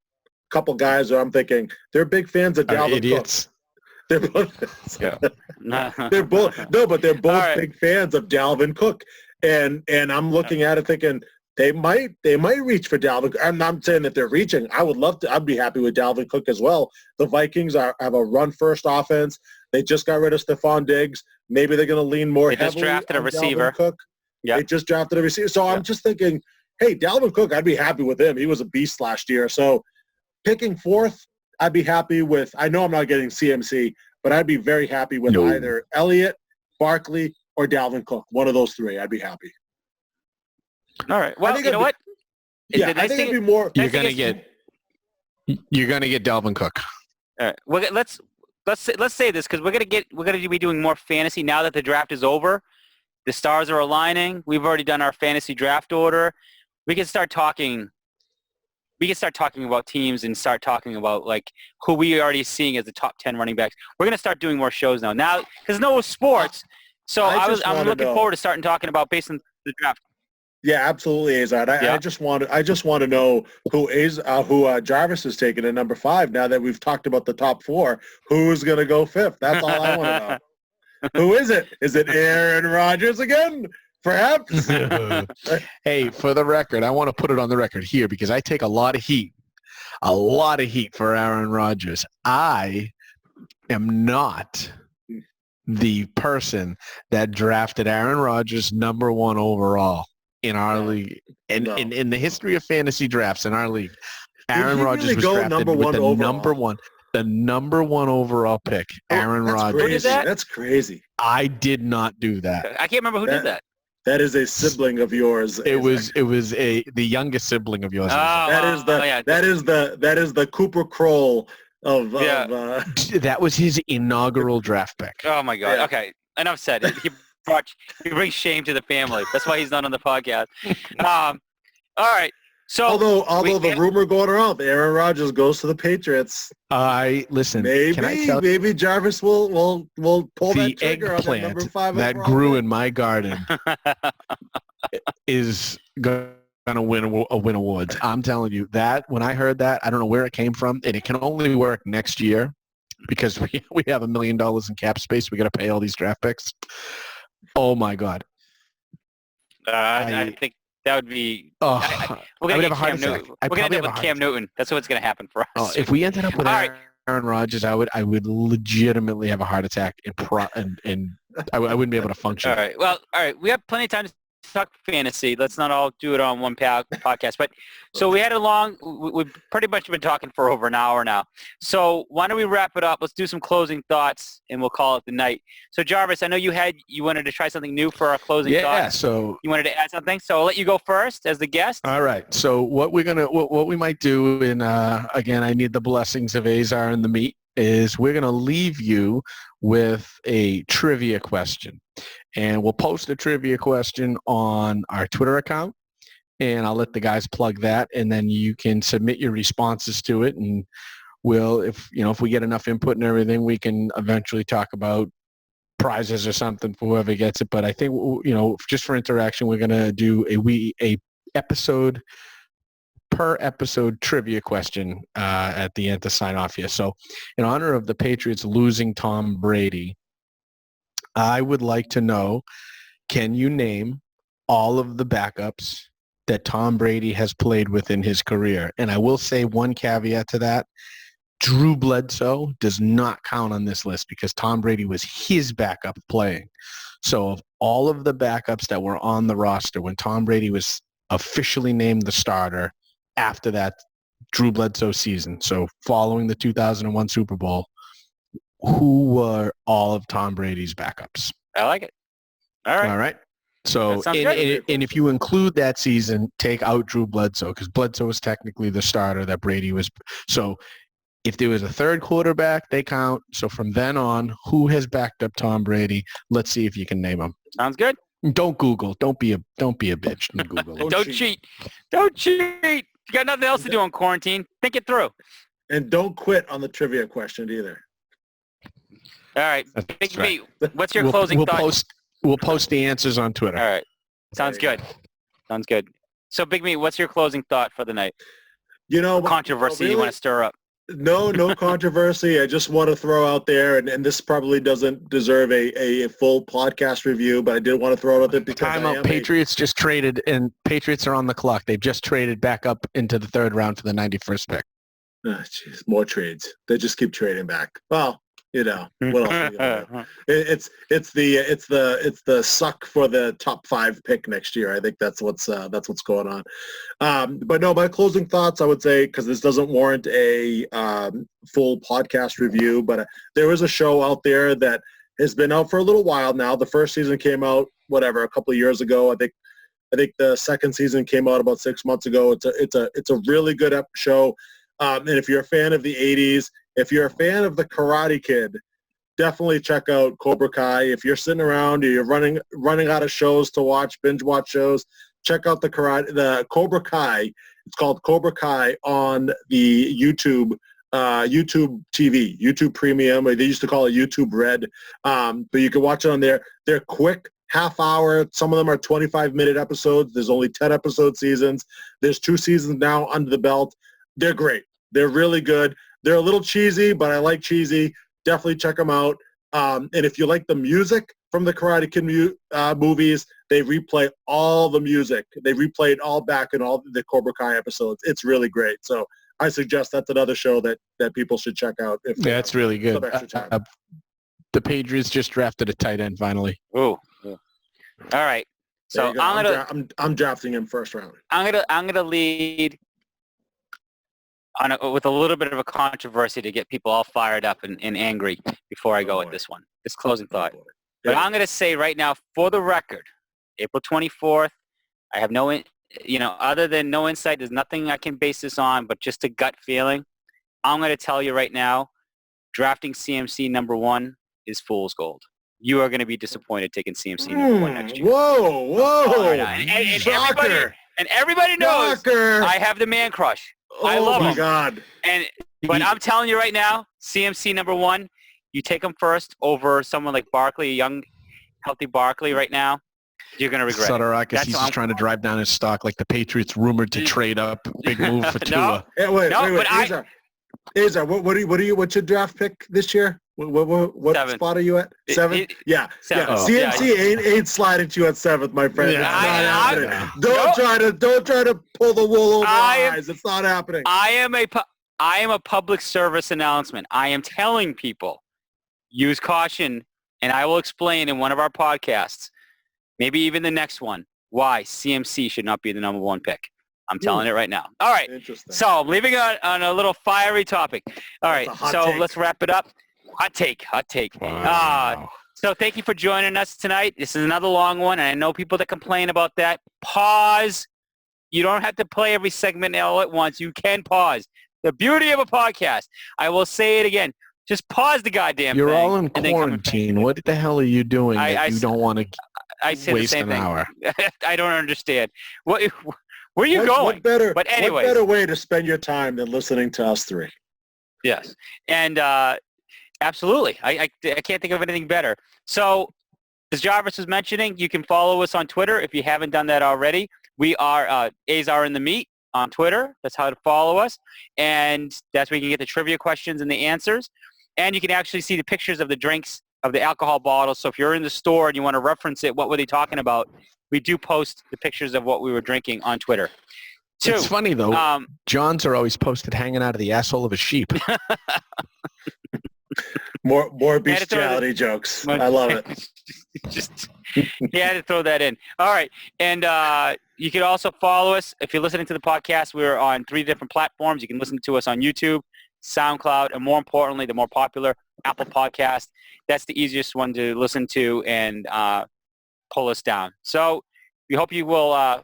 couple guys that I'm thinking they're big fans of Dalvin idiots. Cook. They're both, they're both big fans of Dalvin Cook, and I'm looking at it thinking they might reach for Dalvin. I'm not saying that they're reaching. I'd be happy with Dalvin Cook as well. The Vikings have a run-first offense. They just got rid of Stephon Diggs. Maybe they're going to lean more heavily. They just drafted a receiver. Cook. They just drafted a receiver. So I'm just thinking, hey, Dalvin Cook, I'd be happy with him. He was a beast last year. So picking 4th, I'd be happy with. I know I'm not getting CMC, but I'd be very happy with either Elliott, Barkley, or Dalvin Cook. One of those 3, I'd be happy. All right. Well, you know what? Yeah, I think it'd be more. You're gonna get Dalvin Cook. All right. Well, let's say this, because we're gonna be doing more fantasy now that the draft is over. The stars are aligning. We've already done our fantasy draft order. We can start talking about teams and start talking about like who we are already seeing as the top 10 running backs. We're gonna start doing more shows now because no sports. So I'm looking forward to starting talking about based on the draft. Yeah, absolutely, Azar. I just want to know who Jarvis is taking at number 5. Now that we've talked about the top 4, who's going to go 5th? That's all I want to know. Who is it? Is it Aaron Rodgers again? Perhaps. Hey, for the record, I want to put it on the record here because I take a lot of heat for Aaron Rodgers. I am not the person that drafted Aaron Rodgers number 1 overall. In our league, and in the history of fantasy drafts in our league, Aaron Rodgers was drafted with the number one overall pick. Aaron Rodgers. That's crazy. I did not do that. I can't remember who did that. That is a sibling of yours. It was the youngest sibling of yours. That is the Cooper Kroll of. That was his inaugural draft pick. Oh my God. Yeah. Okay, enough said. He brings shame to the family. That's why he's not on the podcast. All right. So although the rumor going around, Aaron Rodgers goes to the Patriots. Listen. Maybe Jarvis will pull that trigger on that number 5 that grew in my garden is going to win awards. I'm telling you that when I heard that, I don't know where it came from, and it can only work next year because we have $1 million in cap space. We got to pay all these draft picks. Oh my God! I think that would be. We're gonna get Cam Newton. We're gonna end up with Cam Newton. That's what's gonna happen for us. If we ended up with Aaron Rodgers, I would legitimately have a heart attack and I wouldn't be able to function. All right. Well, all right. We have plenty of time to talk fantasy. Let's not all do it on one podcast. But so we had a long. We've pretty much been talking for over an hour now. So why don't we wrap it up? Let's do some closing thoughts, and we'll call it the night. So Jarvis, I know you wanted to try something new for our closing thoughts. Yeah. So you wanted to add something. So I'll let you go first as the guest. all right. So what we might do, and again, I need the blessings of Azar and the meat, is we're going to leave you with a trivia question. And we'll post a trivia question on our Twitter account, and I'll let the guys plug that, and then you can submit your responses to it. And we'll, if we get enough input and everything, we can eventually talk about prizes or something for whoever gets it. But I think, just for interaction, we're going to do a episode per episode trivia question at the end to sign off here. So in honor of the Patriots losing Tom Brady, I would like to know, can you name all of the backups that Tom Brady has played with in his career? And I will say one caveat to that. Drew Bledsoe does not count on this list because Tom Brady was his backup playing. So of all of the backups that were on the roster when Tom Brady was officially named the starter after that Drew Bledsoe season, so following the 2001 Super Bowl, who were all of Tom Brady's backups? I like it. All right. So, and if you include that season, take out Drew Bledsoe, because Bledsoe was technically the starter that Brady was. So if there was a third quarterback, they count. So from then on, who has backed up Tom Brady? Let's see if you can name them. Sounds good. Don't Google. Don't be a bitch and Google. Don't cheat. Don't cheat. You got nothing else to do in quarantine. Think it through. And don't quit on the trivia question either. All right. That's right. What's your closing thought? We'll post the answers on Twitter. All right. Sounds good. Sounds good. So, Big Meat, what's your closing thought for the night? Controversy really, you want to stir up? No controversy. I just want to throw out there, and this probably doesn't deserve a full podcast review, but I did want to throw it out there because Patriots just traded, and Patriots are on the clock. They've just traded back up into the third round for the 91st pick. Oh, geez, more trades. They just keep trading back. Well, what else are you gonna do? It's the suck for the top 5 pick next year. I think that's what's going on. But no, my closing thoughts, I would say, because this doesn't warrant a full podcast review, but there is a show out there that has been out for a little while now. The first season came out a couple of years ago. I think the second season came out about 6 months ago. It's a really good show. And if you're a fan of the 80s, if you're a fan of the Karate Kid, definitely check out Cobra Kai. If you're sitting around or you're running out of shows to watch, binge watch shows, check out the Cobra Kai. It's called Cobra Kai on the YouTube TV, YouTube Premium, or they used to call it YouTube Red. But you can watch it on there. They're quick, half hour. Some of them are 25-minute episodes. There's only 10 episode seasons. There's 2 seasons now under the belt. They're great. They're really good. They're a little cheesy, but I like cheesy. Definitely check them out. And if you like the music from the Karate Kid movies, they replay all the music. They replay it all back in all the Cobra Kai episodes. It's really great. So I suggest that's another show that people should check out. Yeah, it's really good. The Patriots just drafted a tight end finally. Oh, all right. So I'm drafting him first round. I'm gonna lead with a little bit of a controversy to get people all fired up and angry before I go with this one. This closing thought. But I'm going to say right now, for the record, April 24th, I have no, other than no insight, there's nothing I can base this on, but just a gut feeling. I'm going to tell you right now, drafting CMC number 1 is fool's gold. You are going to be disappointed taking CMC number 1 next year. Whoa. And everybody knows I have the man crush. I love him. Oh, my God. But I'm telling you right now, CMC number 1, you take him first over someone like Barkley, a young, healthy Barkley right now, you're going to regret it. He's just trying to drive down his stock like the Patriots rumored to trade up. Big move for Tua. Wait. Azar, what's your draft pick this year? What spot are you at? 7? Yeah. 7. CMC ain't sliding to you at 7th, my friend. Yeah, don't try to pull the wool over our eyes. It's not happening. I am a public service announcement. I am telling people, use caution, and I will explain in one of our podcasts, maybe even the next one, why CMC should not be the number one pick. I'm telling it right now. All right. Interesting. So I'm leaving it on a little fiery topic. All right. So let's wrap it up. Hot take. Wow. So thank you for joining us tonight. This is another long one, and I know people that complain about that. Pause. You don't have to play every segment all at once. You can pause. The beauty of a podcast. I will say it again. Just pause the goddamn You're thing. all in quarantine. What the hell are you doing that you don't want to waste an hour? I don't understand. Where are you going? What better way to spend your time than listening to us three? Yes. And absolutely. I can't think of anything better. So as Jarvis was mentioning, you can follow us on Twitter if you haven't done that already. We are Azar in the Meat on Twitter. That's how to follow us. And that's where you can get the trivia questions and the answers. And you can actually see the pictures of the drinks, of the alcohol bottles. So if you're in the store and you want to reference it, what were they talking about? We do post the pictures of what we were drinking on Twitter. It's funny, though. Johns are always posted hanging out of the asshole of a sheep. More bestiality jokes. I love it. Just you had to throw that in. All right. And you can also follow us. If you're listening to the podcast, we're on 3 different platforms. You can listen to us on YouTube, SoundCloud, and more importantly, the more popular Apple Podcast. That's the easiest one to listen to and pull us down. So we hope you will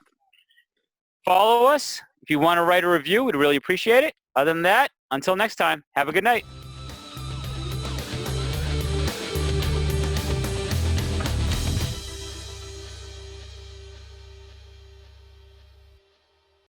follow us. If you want to write a review, we'd really appreciate it. Other than that, until next time, have a good night.